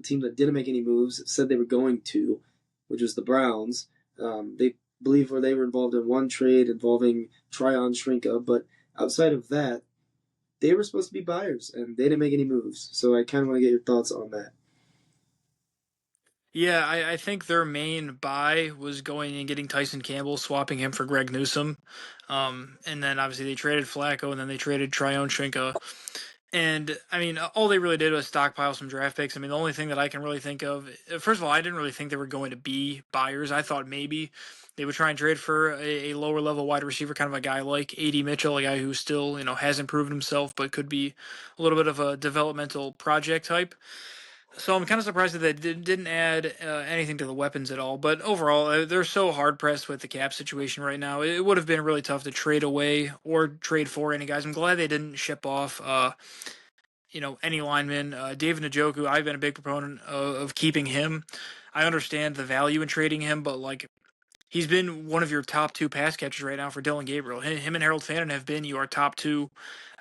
team that didn't make any moves, said they were going to, which was the Browns. They believe where they were involved in one trade involving Tryon Shrinka, but outside of that, they were supposed to be buyers, and they didn't make any moves. So I kind of want to get your thoughts on that. Yeah, I think their main buy was going and getting Tyson Campbell, swapping him for Greg Newsome. And then obviously they traded Flacco, and then they traded Tryon Shrinka. And I mean, all they really did was stockpile some draft picks. I mean, the only thing that I can really think of, first of all, I didn't really think they were going to be buyers. I thought maybe they would try and trade for a lower level wide receiver, kind of a guy like A.D. Mitchell, a guy who still, hasn't proven himself, but could be a little bit of a developmental project type. So I'm kind of surprised that they didn't add anything to the weapons at all. But overall, they're so hard pressed with the cap situation right now. It would have been really tough to trade away or trade for any guys. I'm glad they didn't ship off, any linemen. David Njoku, I've been a big proponent of keeping him. I understand the value in trading him, but like he's been one of your top two pass catchers right now for Dylan Gabriel. Him and Harold Fannin have been your top two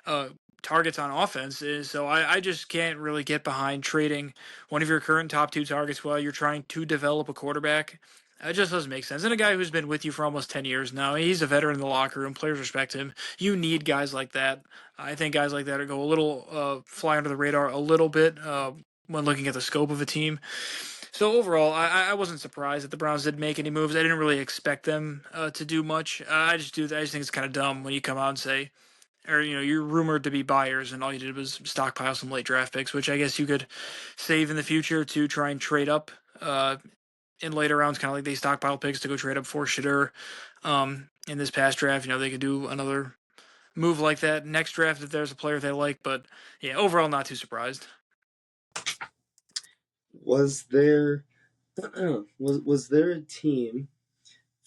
uh, targets on offense. So I just can't really get behind trading one of your current top two targets while you're trying to develop a quarterback. It just doesn't make sense. And a guy who's been with you for almost 10 years now, he's a veteran in the locker room. Players respect him. You need guys like that. I think guys like that go a little fly under the radar a little bit when looking at the scope of a team. So overall, I wasn't surprised that the Browns didn't make any moves. I didn't really expect them to do much. I just think it's kind of dumb when you come out and say, or you're rumored to be buyers, and all you did was stockpile some late draft picks, which I guess you could save in the future to try and trade up in later rounds, kind of like they stockpile picks to go trade up for Shadur. In this past draft, they could do another move like that next draft if there's a player they like. But yeah, overall, not too surprised. Was there was there a team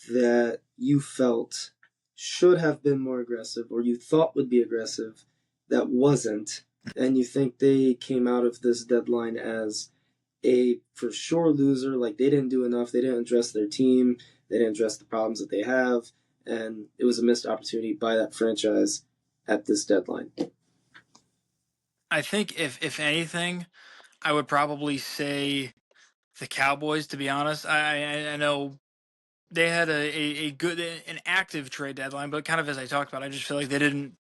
that you felt should have been more aggressive, or you thought would be aggressive, that wasn't, and you think they came out of this deadline as a for sure loser? Like they didn't do enough, they didn't address their team, they didn't address the problems that they have, and it was a missed opportunity by that franchise at this deadline. I think if anything, I would probably say the Cowboys. To be honest, I know they had a good an active trade deadline, but kind of as I talked about, I just feel like they didn't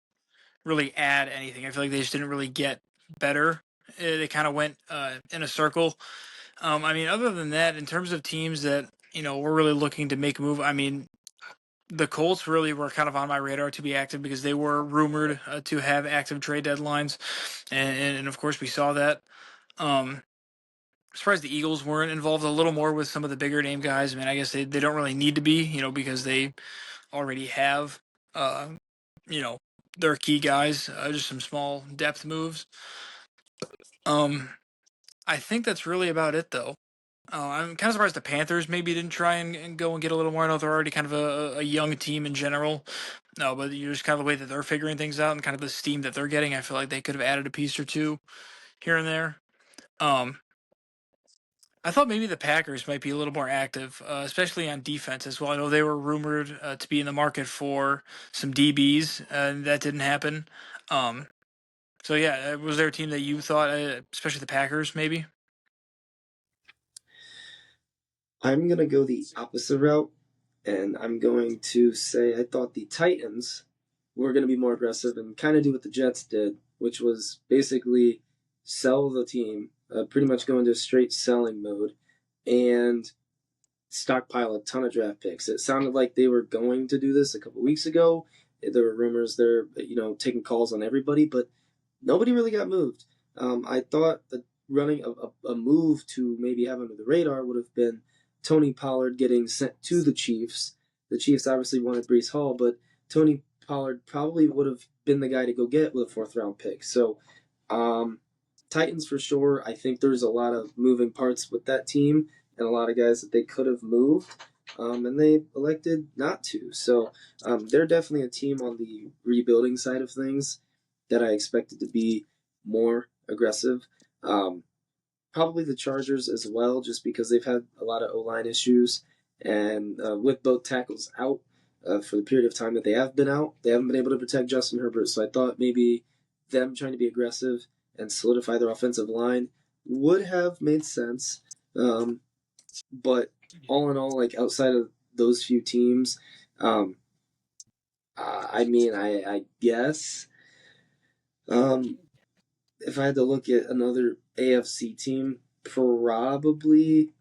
really add anything. I feel like they just didn't really get better. They kind of went in a circle. I mean, other than that, in terms of teams that were really looking to make a move, I mean, the Colts really were kind of on my radar to be active because they were rumored to have active trade deadlines, and of course we saw that. Um, Surprised the Eagles weren't involved a little more with some of the bigger name guys. I mean, I guess they don't really need to be, because they already have, uh, you know, their key guys, just some small depth moves. Um, I think that's really about it, though. I'm kind of surprised the Panthers maybe didn't try and go and get a little more. I know they're already kind of a young team in general. No, but just kind of the way that they're figuring things out and kind of the steam that they're getting, I feel like they could have added a piece or two here and there. Um, I thought maybe the Packers might be a little more active, especially on defense as well. I know they were rumored to be in the market for some DBs, and that didn't happen. Um, so yeah, was there a team that you thought, especially the Packers, maybe? I'm going to go the opposite route, and I'm going to say I thought the Titans were going to be more aggressive and kind of do what the Jets did, which was basically sell the team, pretty much go into straight selling mode, and stockpile a ton of draft picks. It sounded like they were going to do this a couple weeks ago. There were rumors they're taking calls on everybody, but nobody really got moved. I thought that running a move to maybe have under the radar would have been Tony Pollard getting sent to the Chiefs. The Chiefs obviously wanted Brees Hall, but Tony Pollard probably would have been the guy to go get with a fourth round pick. So, Titans for sure. I think there's a lot of moving parts with that team and a lot of guys that they could have moved, and they elected not to. So, they're definitely a team on the rebuilding side of things that I expected to be more aggressive. Um, Probably the Chargers as well, just because they've had a lot of O-line issues. And with both tackles out for the period of time that they have been out, they haven't been able to protect Justin Herbert. So I thought maybe them trying to be aggressive and solidify their offensive line would have made sense. But all in all, like outside of those few teams, um, I mean, I guess if I had to look at another AFC team, probably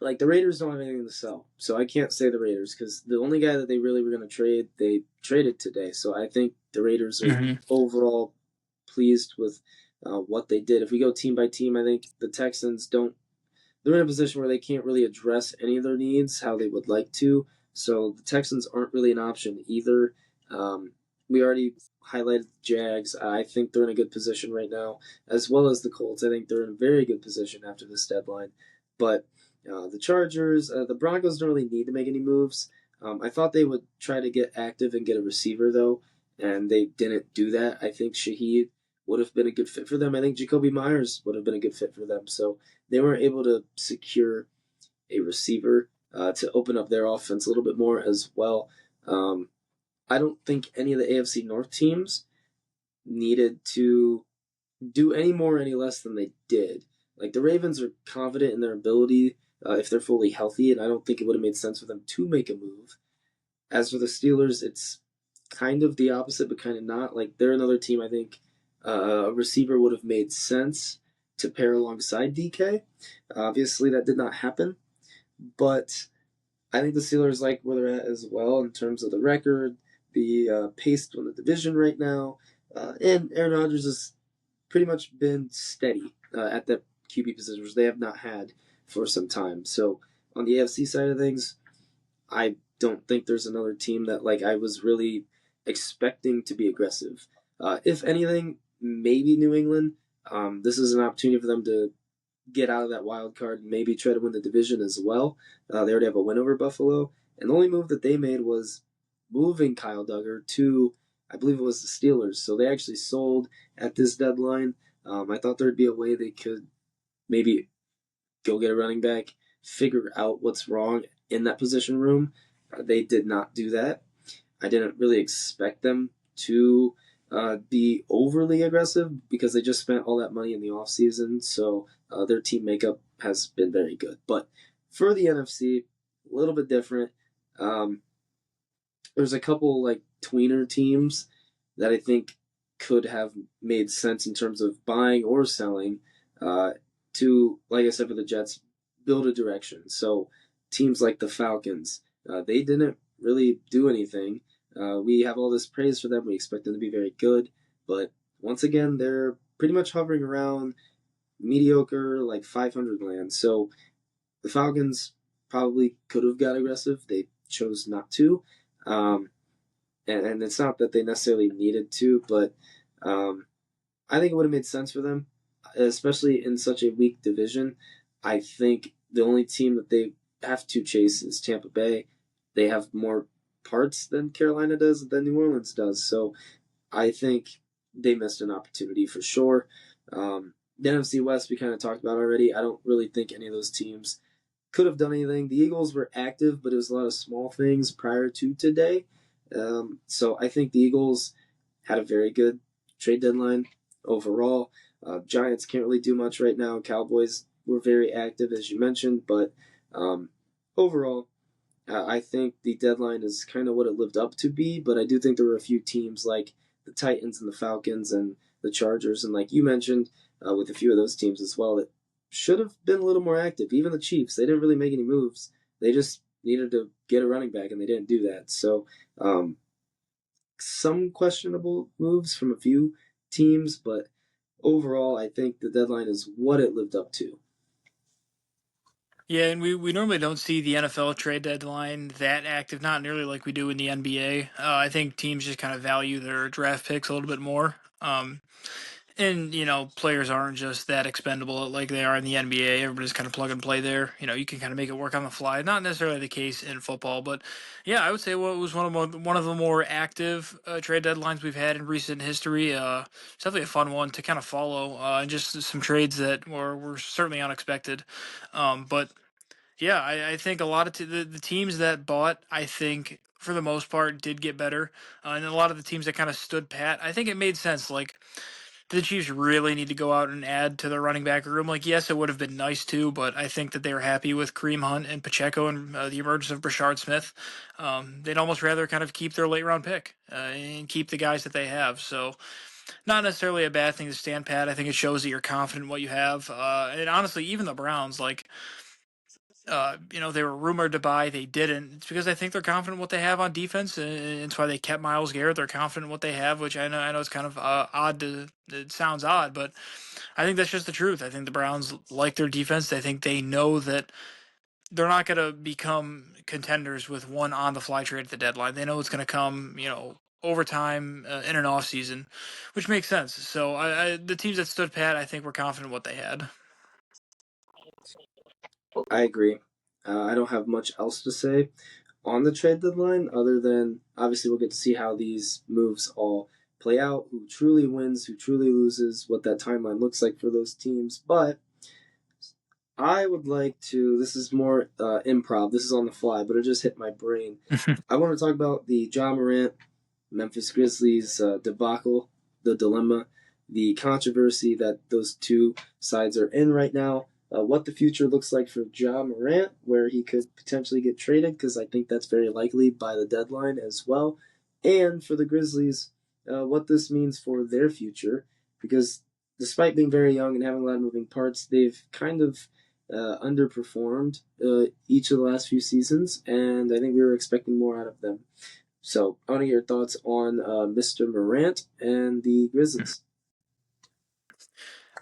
like the Raiders don't have anything to sell, so I can't say the Raiders because the only guy that they really were going to trade, they traded today. So I think the Raiders are Mm-hmm. overall pleased with what they did. If we go team by team, I think the Texans don't. They're in a position where they can't really address any of their needs how they would like to. So the Texans aren't really an option either. We already highlighted the Jags. I think they're in a good position right now, as well as the Colts. I think they're in a very good position after this deadline. But the Chargers, the Broncos don't really need to make any moves. I thought they would try to get active and get a receiver, though, and they didn't do that. I think Shaheed would have been a good fit for them. I think Jacoby Myers would have been a good fit for them. So they weren't able to secure a receiver to open up their offense a little bit more as well. I don't think any of the AFC North teams needed to do any more, any less than they did. Like the Ravens are confident in their ability if they're fully healthy, and I don't think it would have made sense for them to make a move. As for the Steelers, it's kind of the opposite, but kind of not. Like they're another team. I think a receiver would have made sense to pair alongside DK. Obviously, that did not happen, but I think the Steelers like where they're at as well in terms of the record, the pace on the division right now, and Aaron Rodgers has pretty much been steady at that QB position, which they have not had for some time. So on the AFC side of things, I don't think there's another team that like I was really expecting to be aggressive. If anything, maybe New England. This is an opportunity for them to get out of that wild card and maybe try to win the division as well. They already have a win over Buffalo, and the only move that they made was moving Kyle Duggar to, I believe it was the Steelers. So they actually sold at this deadline. I thought there'd be a way they could maybe go get a running back, figure out what's wrong in that position room. They did not do that. I didn't really expect them to be overly aggressive because they just spent all that money in the offseason. So their team makeup has been very good. But for the NFC, a little bit different. There's a couple like tweener teams that I think could have made sense in terms of buying or selling to, like I said, for the Jets, build a direction. So teams like the Falcons, they didn't really do anything. We have all this praise for them. We expect them to be very good. But once again, they're pretty much hovering around mediocre, like 500 land. So the Falcons probably could have got aggressive. They chose not to. Um, and it's not that they necessarily needed to, but I think it would have made sense for them, especially in such a weak division. I think the only team that they have to chase is Tampa Bay. They have more parts than Carolina does, than New Orleans does. So I think they missed an opportunity for sure. The NFC West we kind of talked about already. I don't really think any of those teams could have done anything. The Eagles were active, but it was a lot of small things prior to today. So I think the Eagles had a very good trade deadline overall. Giants can't really do much right now. Cowboys were very active, as you mentioned, but overall, I think the deadline is kind of what it lived up to be. But I do think there were a few teams like the Titans and the Falcons and the Chargers, and like you mentioned, with a few of those teams as well, that should have been a little more active. Even the Chiefs, they didn't really make any moves. They just needed to get a running back, and they didn't do that. So some questionable moves from a few teams, but overall, I think the deadline is what it lived up to. Yeah, and we normally don't see the NFL trade deadline that active, not nearly like we do in the NBA. I think teams just kind of value their draft picks a little bit more. And players aren't just that expendable like they are in the NBA. Everybody's kind of plug and play there. You can kind of make it work on the fly. Not necessarily the case in football, but yeah, I would say it was one of the more active trade deadlines we've had in recent history. It's definitely a fun one to kind of follow, and just some trades that were certainly unexpected. But yeah, I think a lot of the teams that bought, I think for the most part, did get better, and a lot of the teams that kind of stood pat, I think it made sense. Like the Chiefs really need to go out and add to their running back room. Like, yes, it would have been nice too, but I think that they were happy with Kareem Hunt and Pacheco and the emergence of Brashard Smith. They'd almost rather kind of keep their late round pick and keep the guys that they have. So, not necessarily a bad thing to stand pat. I think it shows that you're confident in what you have. And honestly, even the Browns, like, they were rumored to buy. They didn't. It's because I think they're confident in what they have on defense, and it's why they kept Myles Garrett. They're confident in what they have, which I know it's kind of odd to. It sounds odd, but I think that's just the truth. I think the Browns like their defense. I think they know that they're not going to become contenders with one on the fly trade at the deadline. They know it's going to come, overtime in an off season, which makes sense. So the teams that stood pat, I think, were confident what they had. I agree. I don't have much else to say on the trade deadline other than obviously we'll get to see how these moves all play out, who truly wins, who truly loses, what that timeline looks like for those teams. But I would like to, this is more improv, this is on the fly, but it just hit my brain. I want to talk about the Ja Morant Memphis Grizzlies debacle, the dilemma, the controversy that those two sides are in right now. What the future looks like for Ja Morant, where he could potentially get traded, because I think that's very likely by the deadline as well. And for the Grizzlies, what this means for their future, because despite being very young and having a lot of moving parts, they've kind of underperformed each of the last few seasons, and I think we were expecting more out of them. So I want to hear your thoughts on Mr. Morant and the Grizzlies.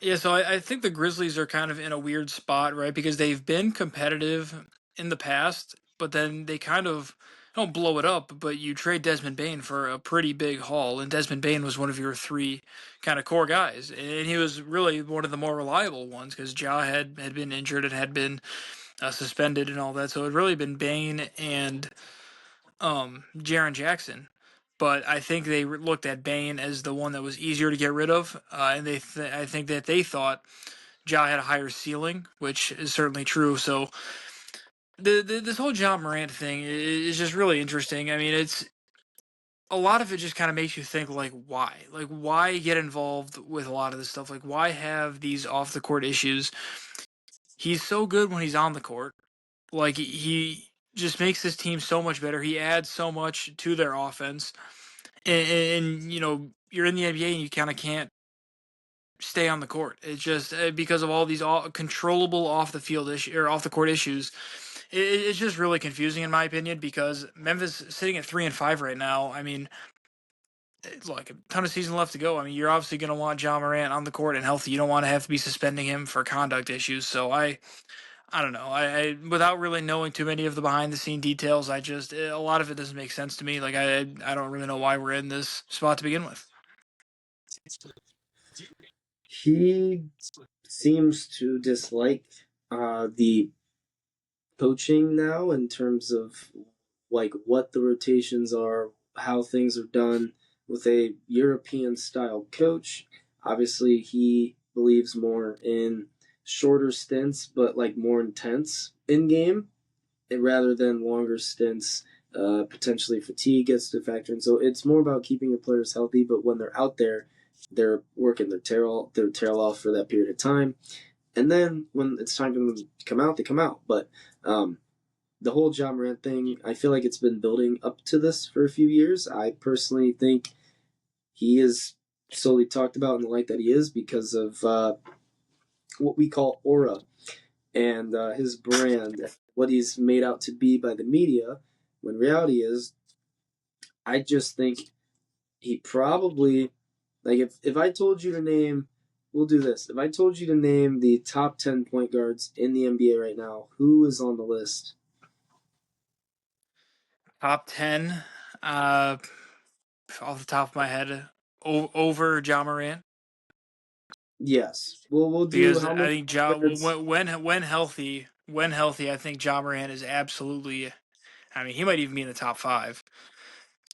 Yeah, so I think the Grizzlies are kind of in a weird spot, right? Because they've been competitive in the past, but then they kind of don't blow it up, but you trade Desmond Bain for a pretty big haul, and Desmond Bain was one of your three kind of core guys, and he was really one of the more reliable ones because Ja had been injured and had been suspended and all that, so it had really been Bain and Jaren Jackson. But I think they looked at Bain as the one that was easier to get rid of, and I think that they thought Ja had a higher ceiling, which is certainly true. So this whole Ja Morant thing is just really interesting. I mean, it's a lot of it just kind of makes you think like why get involved with a lot of this stuff? Like why have these off the court issues? He's so good when he's on the court. Like he just makes this team so much better. He adds so much to their offense, and you know you're in the NBA and you kind of can't stay on the court. It's just because of all these controllable off the field issue or off the court issues. It's just really confusing in my opinion because Memphis sitting at 3-5 right now. I mean, it's like a ton of season left to go. I mean, you're obviously going to want Ja Morant on the court and healthy. You don't want to have to be suspending him for conduct issues. So I don't know. I without really knowing too many of the behind the scene details, I just a lot of it doesn't make sense to me. Like I don't really know why we're in this spot to begin with. He seems to dislike the coaching now in terms of like what the rotations are, how things are done with a European style coach. Obviously, he believes more in shorter stints, but like more intense in game rather than longer stints. Potentially fatigue gets to factor in. So it's more about keeping your players healthy, but when they're out there, they're working their tail off for that period of time. And then when it's time for them to come out, they come out. But the whole Ja Morant thing, I feel like it's been building up to this for a few years. I personally think he is solely talked about in the light that he is because of what we call aura and his brand, what he's made out to be by the media. When reality is, I just think he probably, like, if I told you to name, we'll do this. If I told you to name the top 10 point guards in the NBA right now, who is on the list? Top 10, uh, off the top of my head, over Ja Morant Yes. Well, we'll do because how I many think Ja guards? when healthy, I think Ja Morant is absolutely. I mean, he might even be in the top five.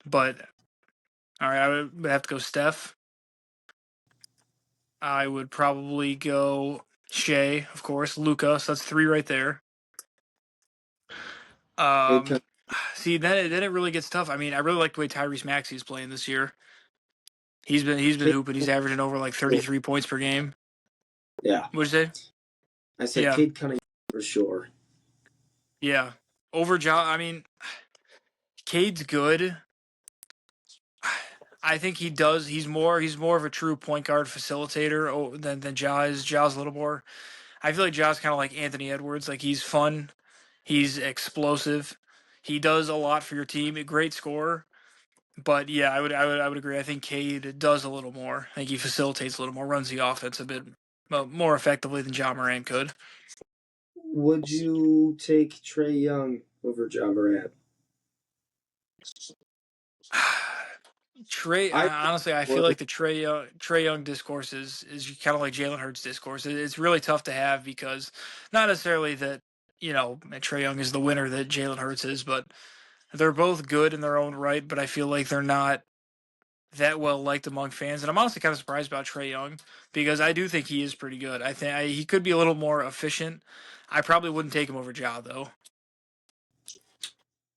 But all right, I would have to go Steph. I would probably go Shea, of course, Luca. So that's three right there. Cade Um, see, then it really gets tough. I mean, I really like the way Tyrese Maxey's playing this year. He's been Cade, hooping. He's averaging over like 33 points per game. yeah. What'd you say? I said Yeah, Cade Cunningham for sure. yeah. Over Ja. I mean, Cade's good. I think he does. He's more of a true point guard facilitator than Ja is. Ja's a little more. I feel like Ja's kind of like Anthony Edwards. Like he's fun. He's explosive. He does a lot for your team. A great scorer. But yeah, I would agree. I think Cade does a little more. I think he facilitates a little more, runs the offense a bit more effectively than Ja Morant could. Would you take Trey Young over Ja Morant? Trey, I honestly, I feel was like the Trey Young discourse is kind of like Jalen Hurts discourse. It's really tough to have because not necessarily that Trey Young is the winner that Jalen Hurts is, but they're both good in their own right. But I feel like they're not that well liked among fans, and I'm honestly kind of surprised about Trey Young because I do think he is pretty good. I think he could be a little more efficient. I probably wouldn't take him over Ja though.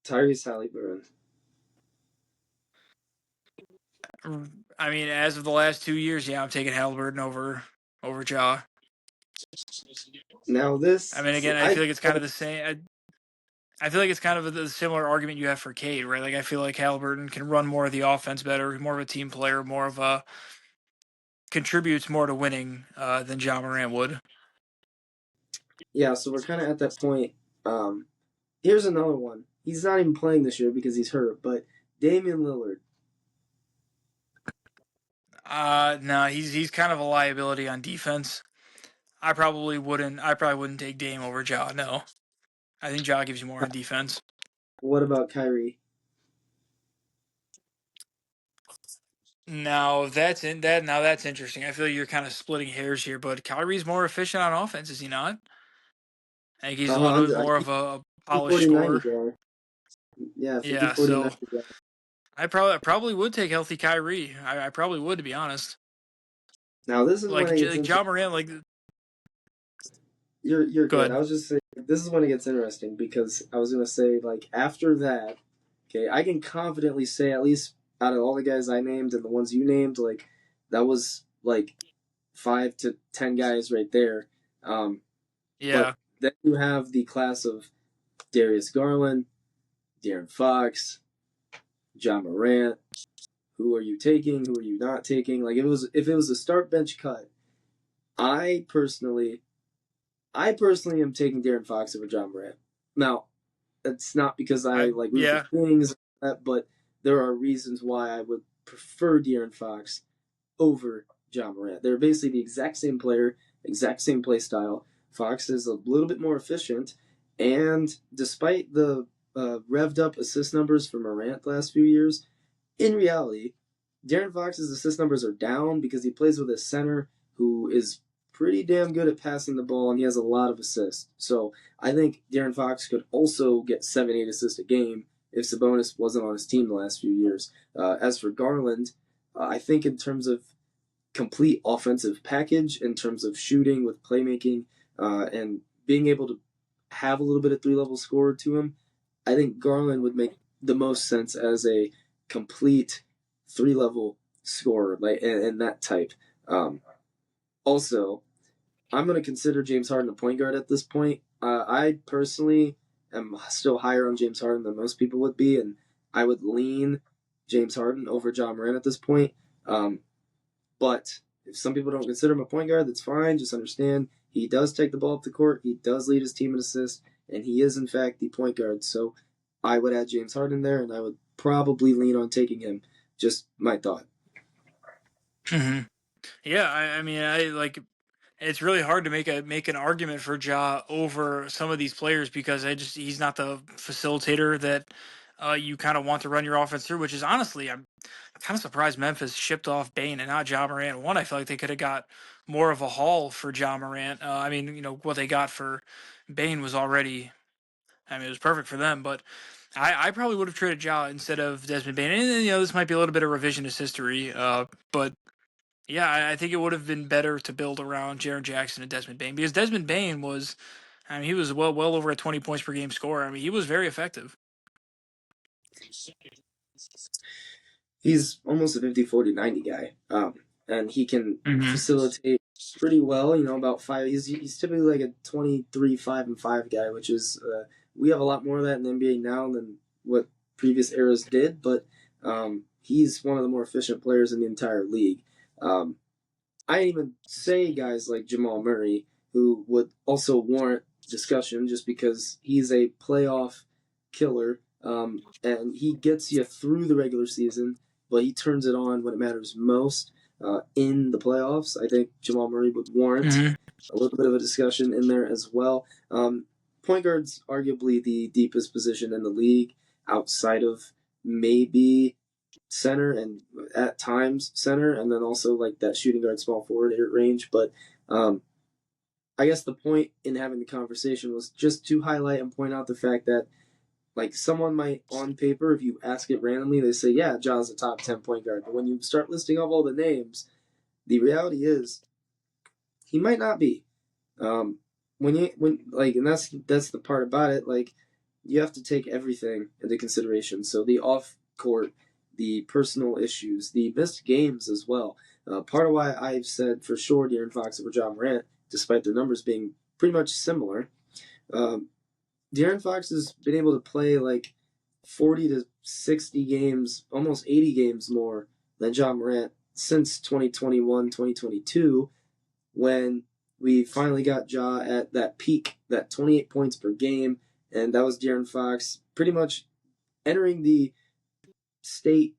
Tyrese Halliburton. I mean, as of the last 2 years, yeah, I'm taking Halliburton over Ja. Now I this, mean, see, again, I feel like it's kind of the same. I feel like it's kind of the similar argument you have for Cade, right? Like I feel like Halliburton can run more of the offense better, more of a team player, more of a contributes more to winning than Ja Morant would. yeah. So we're kind of at that point. Here's another one. He's not even playing this year because he's hurt. But Damian Lillard. No, he's kind of a liability on defense. I probably wouldn't. I probably wouldn't take Dame over Ja. No, I think Ja gives you more on defense. What about Kyrie? Now that's in that. Now that's interesting. I feel like you're kind of splitting hairs here, but Kyrie's more efficient on offense, is he not? I think he's a little bit more of a 50 polished 40 90 scorer. guy. Yeah, 50 Yeah, 40 so 90 guy. I probably would take healthy Kyrie. I probably would, to be honest. Now this is when it gets Like interesting. Ja Morant, like You're good. I good. was just saying this is when it gets interesting because I was gonna say like after that, okay, I can confidently say at least out of all the guys I named and the ones you named, like that was like 5 to 10 guys right there. But Yeah, then you have the class of Darius Garland, De'Aaron Fox, Ja Morant. Who are you taking? Who are you not taking? Like if it was a start bench cut, I personally I personally am taking De'Aaron Fox over John Morant. Now, it's not because I I like root for yeah. things, but there are reasons why I would prefer De'Aaron Fox over John Morant. They're basically the exact same player, exact same play style. Fox is a little bit more efficient, and despite the revved up assist numbers for Morant the last few years, in reality, De'Aaron Fox's assist numbers are down because he plays with a center who is pretty damn good at passing the ball and he has a lot of assists. So I think De'Aaron Fox could also get 7, 8 assists a game if Sabonis wasn't on his team the last few years. As for Garland, I think in terms of complete offensive package, in terms of shooting with playmaking and being able to have a little bit of three-level score to him, I think Garland would make the most sense as a complete three-level scorer, like and that type. Also, I'm going to consider James Harden a point guard at this point. I personally am still higher on James Harden than most people would be, and I would lean James Harden over Ja Morant at this point. But if some people don't consider him a point guard, that's fine. Just understand he does take the ball up the court, he does lead his team in assists, and he is in fact the point guard. So I would add James Harden there, and I would probably lean on taking him. Just my thought. hmm Yeah, I mean, I like it's really hard to make an argument for Ja over some of these players because he's not the facilitator that you kind of want to run your offense through. Which is honestly, I'm kind of surprised Memphis shipped off Bane and not Ja Morant. One, I feel like they could have got more of a haul for Ja Morant. I mean, what they got for Bane was already. I mean, it was perfect for them, but I probably would have traded Ja instead of Desmond Bane. And this might be a little bit of revisionist history, but yeah, I think it would have been better to build around Jaren Jackson and Desmond Bane because Desmond Bane was, I mean, he was well over a 20 points per game scorer. I mean, he was very effective. He's almost a 50, 40, 90 guy. And he can hmm facilitate pretty well, about five. He's typically like a 23, 5, and 5 guy, which is, we have a lot more of that in the NBA now than what previous eras did, but he's one of the more efficient players in the entire league. Um, I even say guys like Jamal Murray, who would also warrant discussion just because he's a playoff killer, and he gets you through the regular season, but he turns it on when it matters most in the playoffs. I think Jamal Murray would warrant hmm a little bit of a discussion in there as well. Point guard's arguably the deepest position in the league outside of maybe center and at times center, and then also like that shooting guard, small forward range. But um, I guess the point in having the conversation was just to highlight and point out the fact that like someone might on paper, if you ask it randomly, they say, yeah, Ja's a top 10 point guard. But when you start listing off all the names, the reality is he might not be. Um, and that's the part about it. Like you have to take everything into consideration. So the off court, the personal issues, the missed games as well. Part of why I've said for sure De'Aaron Fox over Ja Morant, despite their numbers being pretty much similar. Um, De'Aaron Fox has been able to play like 40 to 60 games, almost 80 games more than Ja Morant since 2021, 2022, when we finally got Ja at that peak, that 28 points per game, and that was De'Aaron Fox pretty much entering the state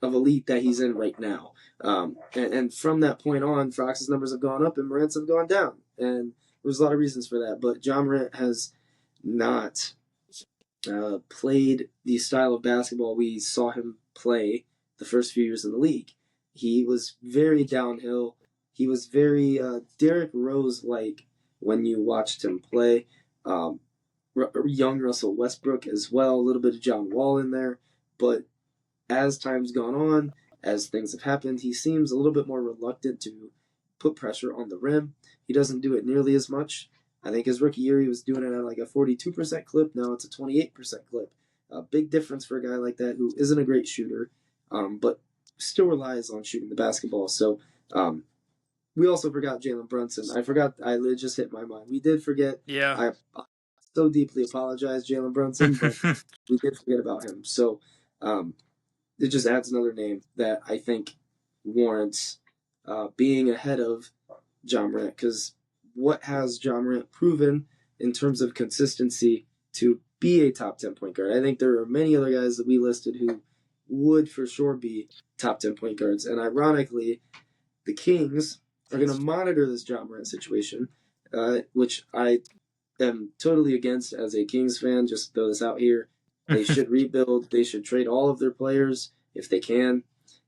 of elite that he's in right now. And from that point on, Fox's numbers have gone up and Morant's have gone down. And there's a lot of reasons for that. But Ja Morant has not played the style of basketball we saw him play the first few years in the league. He was very downhill. He was very Derrick Rose like when you watched him play. Young Russell Westbrook as well, a little bit of John Wall in there. But as time's gone on, as things have happened, he seems a little bit more reluctant to put pressure on the rim. He doesn't do it nearly as much. I think his rookie year he was doing it at like a 42% clip. Now it's a 28% clip. A big difference for a guy like that who isn't a great shooter, but still relies on shooting the basketball. So we also forgot Jalen Brunson. I forgot. It just hit my mind. We did forget. Yeah. I so deeply apologize, Jalen Brunson, but we did forget about him. So it just adds another name that I think warrants being ahead of Ja Morant. Because what has Ja Morant proven in terms of consistency to be a top 10 point guard? I think there are many other guys that we listed who would for sure be top 10 point guards. And ironically, the Kings are going to monitor this Ja Morant situation, which I am totally against as a Kings fan. Just throw this out here. They should rebuild. They should trade all of their players if they can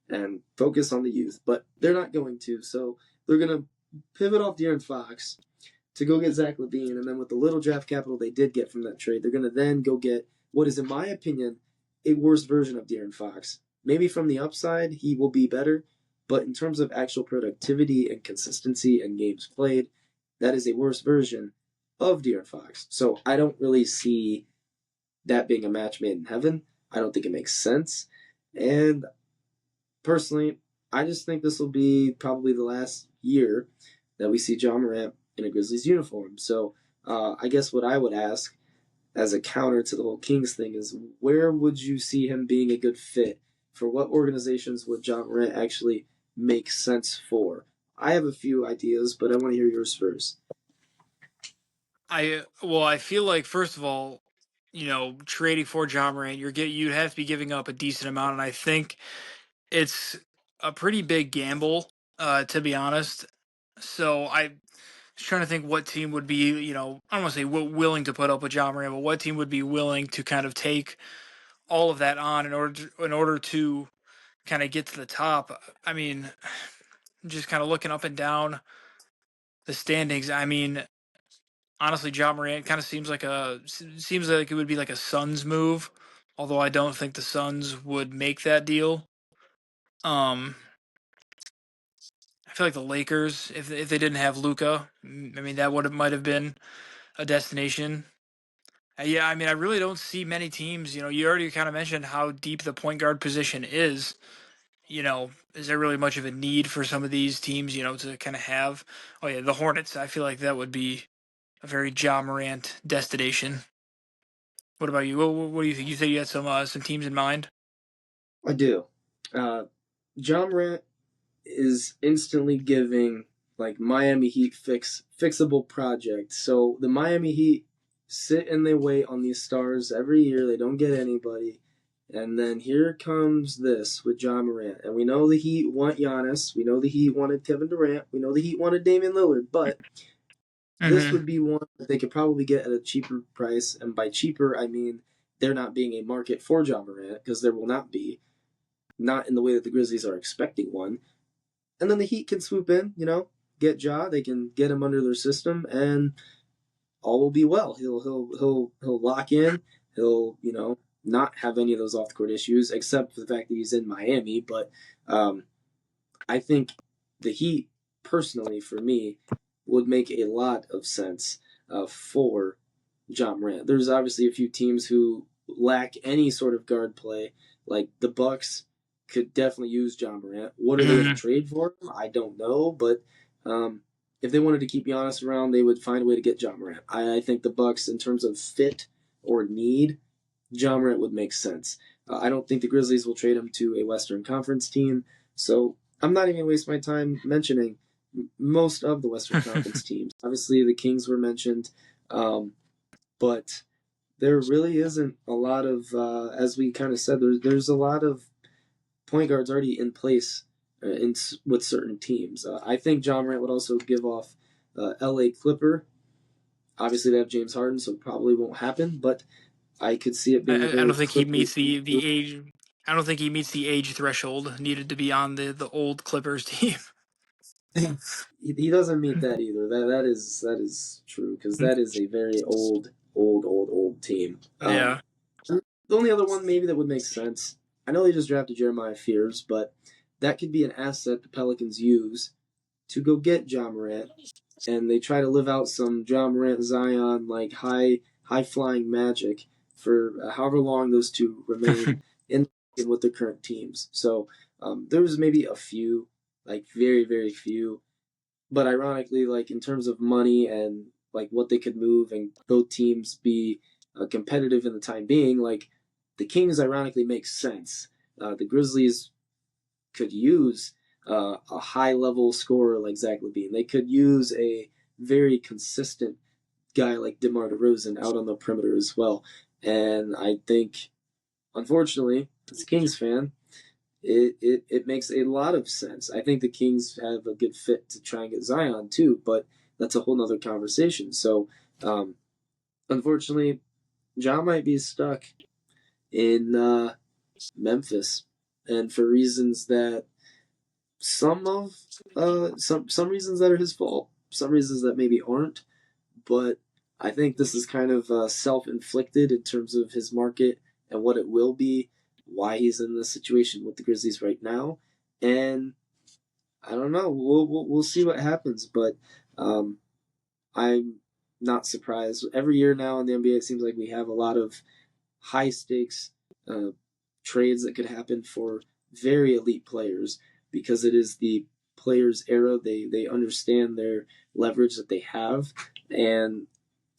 and focus on the youth. But they're not going to. So they're going to pivot off De'Aaron Fox to go get Zach LaVine. And then with the little draft capital they did get from that trade, they're going to then go get what is, in my opinion, a worse version of De'Aaron Fox. Maybe from the upside, he will be better. But in terms of actual productivity and consistency and games played, that is a worse version of De'Aaron Fox. So I don't really see that being a match made in heaven. I don't think it makes sense. And personally, I just think this will be probably the last year that we see Ja Morant in a Grizzlies uniform. So I guess what I would ask as a counter to the whole Kings thing is where would you see him being a good fit? For what organizations would Ja Morant actually make sense for? I have a few ideas, but I want to hear yours first. I feel like first of all, trading for Ja Morant, you'd have to be giving up a decent amount, and I think it's a pretty big gamble, to be honest. So I was trying to think what team would be, I don't want to say willing to put up with Ja Morant, but what team would be willing to kind of take all of that on in order to kind of get to the top. I mean, just kind of looking up and down the standings. I mean, honestly, Ja Morant kind of seems like it would be like a Suns move, although I don't think the Suns would make that deal. Um, I feel like the Lakers, if they didn't have Luca, I mean that would might have been a destination. Yeah, I mean I really don't see many teams. You already kind of mentioned how deep the point guard position is. Is there really much of a need for some of these teams? To kind of have. Oh yeah, the Hornets. I feel like that would be a very Ja Morant destination. What about you? What do you think? You said you had some teams in mind. I do. Ja Morant is instantly giving like Miami Heat fixable project. So the Miami Heat sit and they wait on these stars every year. They don't get anybody. And then here comes this with Ja Morant. And we know the Heat want Giannis. We know the Heat wanted Kevin Durant. We know the Heat wanted Damian Lillard. But this Mm-hmm. would be one that they could probably get at a cheaper price. And by cheaper, I mean there not being a market for Ja Morant because there will not be. not in the way that the Grizzlies are expecting one. And then the Heat can swoop in, get Ja, they can get him under their system, and all will be well. He'll lock in. He'll not have any of those off the court issues, except for the fact that he's in Miami. But I think the Heat, personally, for me, would make a lot of sense for Ja Morant. There's obviously a few teams who lack any sort of guard play, like the Bucks could definitely use Ja Morant. What are they going to trade for him? I don't know, but if they wanted to keep Giannis around, they would find a way to get Ja Morant. I think the Bucks, in terms of fit or need, Ja Morant would make sense. I don't think the Grizzlies will trade him to a Western Conference team, so I'm not even going to waste my time mentioning most of the Western Conference teams. Obviously, the Kings were mentioned, but there really isn't a lot of, as we kind of said, there's a lot of point guards already in place with certain teams. I think Ja Morant would also give off L.A. Clipper. Obviously, they have James Harden, so it probably won't happen, but I could see it being a I very don't think he meets Clippers. the age. I don't think he meets the age threshold needed to be on the old Clippers team. He doesn't meet that either. That is true because that is a very old team. Yeah. The only other one maybe that would make sense. I know they just drafted Jeremiah Fears, but that could be an asset the Pelicans use to go get Ja Morant, and they try to live out some Ja Morant Zion like high flying magic for however long those two remain in with their current teams. So there was maybe a few, like very very few, but ironically, like in terms of money and like what they could move and both teams be competitive in the time being, like the Kings ironically makes sense. The Grizzlies could use a high level scorer like Zach LaVine. They could use a very consistent guy like DeMar DeRozan out on the perimeter as well. And I think, unfortunately, as a Kings fan, it makes a lot of sense. I think the Kings have a good fit to try and get Zion too, but that's a whole nother conversation. So, unfortunately, Ja might be stuck in Memphis, and for reasons that some reasons that are his fault, some reasons that maybe aren't, but I think this is kind of self-inflicted in terms of his market and what it will be, why he's in this situation with the Grizzlies right now, and I don't know. We'll see what happens, but I'm not surprised. Every year now in the NBA, it seems like we have a lot of high stakes uh, trades that could happen for very elite players because it is the players' era. They understand their leverage that they have, and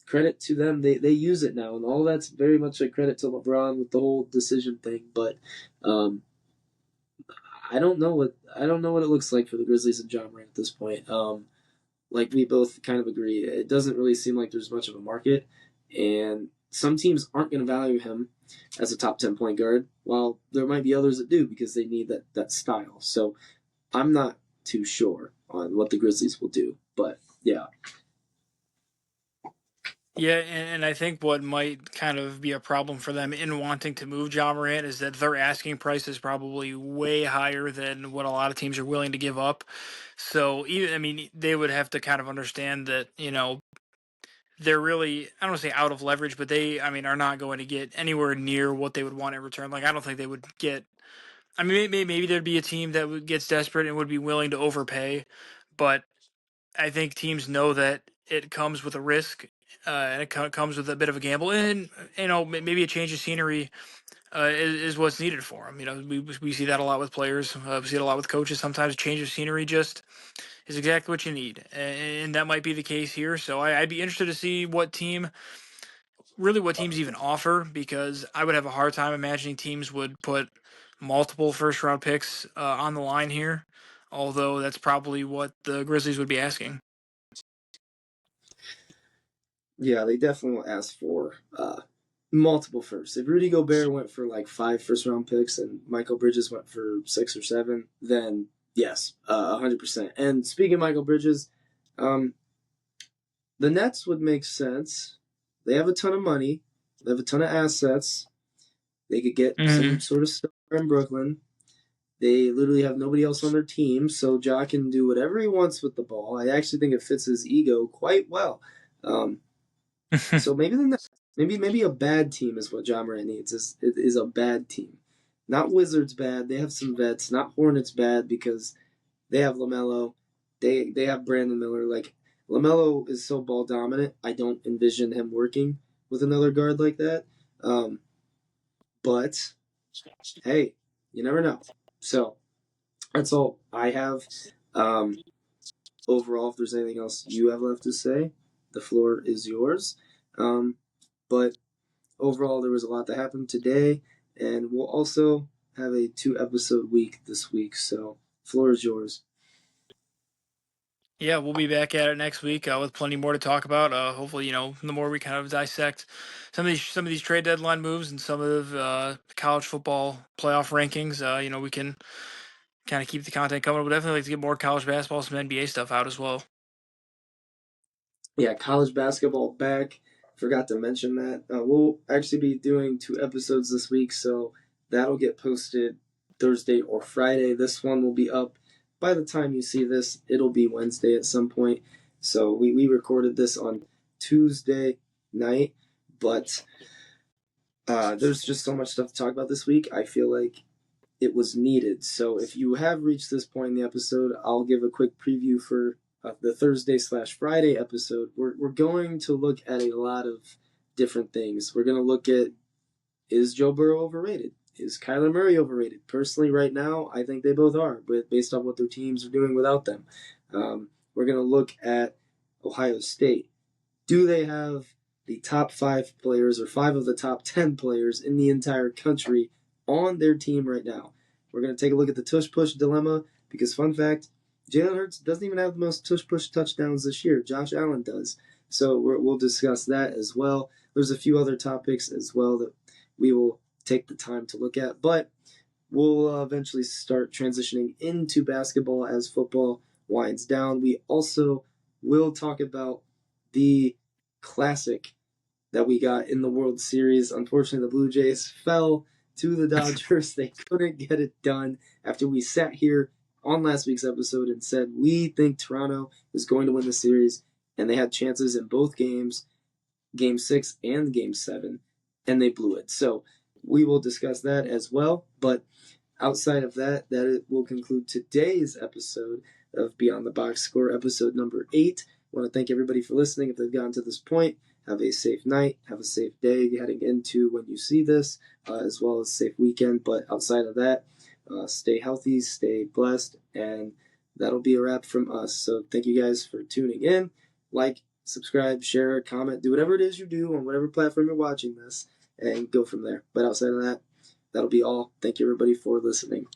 credit to them. They use it now, and all that's very much a credit to LeBron with the whole decision thing. But um, I don't know what it looks like for the Grizzlies and Ja Morant at this point. Like we both kind of agree, it doesn't really seem like there's much of a market, and some teams aren't going to value him as a top 10 point guard, while there might be others that do because they need that style. So I'm not too sure on what the Grizzlies will do, but yeah. Yeah, and I think what might kind of be a problem for them in wanting to move Ja Morant is that their asking price is probably way higher than what a lot of teams are willing to give up. So even, I mean, they would have to kind of understand that, they're really, I don't want to say out of leverage, but they, I mean, are not going to get anywhere near what they would want in return. Like, I don't think they would get, I mean, maybe there'd be a team that gets desperate and would be willing to overpay, but I think teams know that it comes with a risk, and it comes with a bit of a gamble, and maybe a change of scenery is what's needed for them. We see that a lot with players. We see it a lot with coaches. Sometimes a change of scenery just is exactly what you need, and that might be the case here. So I'd be interested to see what teams even offer, because I would have a hard time imagining teams would put multiple first round picks on the line here. Although that's probably what the Grizzlies would be asking. Yeah, they definitely will ask for multiple firsts. If Rudy Gobert went for like 5 first round picks and Michael Bridges went for 6 or 7, then yes, 100%. And speaking of Michael Bridges, um, the Nets would make sense. They have a ton of money. They have a ton of assets. They could get some Mm-hmm. sort of star in Brooklyn. They literally have nobody else on their team, so Ja can do whatever he wants with the ball. I actually think it fits his ego quite well. Um, so maybe a bad team is what Ja Morant needs. Is a bad team, not Wizards bad. They have some vets. Not Hornets bad because they have LaMelo. They have Brandon Miller. Like LaMelo is so ball dominant. I don't envision him working with another guard like that. Um, but hey, you never know. So that's all I have. Um, Overall, if there's anything else you have left to say, the floor is yours. But overall, there was a lot that happened today, and we'll also have a 2 episode week this week. So, floor is yours. Yeah, we'll be back at it next week with plenty more to talk about. Hopefully, the more we kind of dissect some of these trade deadline moves and some of college football playoff rankings, we can kind of keep the content coming. We'll definitely like to get more college basketball, some NBA stuff out as well. Yeah, college basketball back. Forgot to mention that. We'll actually be doing 2 episodes this week, so that'll get posted Thursday or Friday. This one will be up by the time you see this. It'll be Wednesday at some point. So we recorded this on Tuesday night, but there's just so much stuff to talk about this week. I feel like it was needed. So if you have reached this point in the episode, I'll give a quick preview for the Thursday/Friday episode. We're going to look at a lot of different things. We're going to look at, is Joe Burrow overrated? Is Kyler Murray overrated? Personally, right now, I think they both are, but based on what their teams are doing without them. We're going to look at Ohio State. Do they have the top 5 players or 5 of the top 10 players in the entire country on their team right now? We're going to take a look at the tush-push dilemma because, fun fact, Jalen Hurts doesn't even have the most tush-push touchdowns this year. Josh Allen does. So we'll discuss that as well. There's a few other topics as well that we will take the time to look at, but we'll eventually start transitioning into basketball as football winds down. We also will talk about the classic that we got in the World Series. Unfortunately, the Blue Jays fell to the Dodgers. They couldn't get it done after we sat here on last week's episode and said we think Toronto is going to win the series, and they had chances in both games, Game 6 and Game 7, and they blew it. So we will discuss that as well, but outside of that, that will conclude today's episode of Beyond the Box Score, episode number 8. I want to thank everybody for listening. If they've gotten to this point, have a safe night, have a safe day heading into when you see this, as well as safe weekend. But outside of that, stay healthy, stay blessed, and that'll be a wrap from us. So thank you guys for tuning in. Like, subscribe, share, comment, do whatever it is you do on whatever platform you're watching this, and go from there. But outside of that, that'll be all. Thank you, everybody, for listening.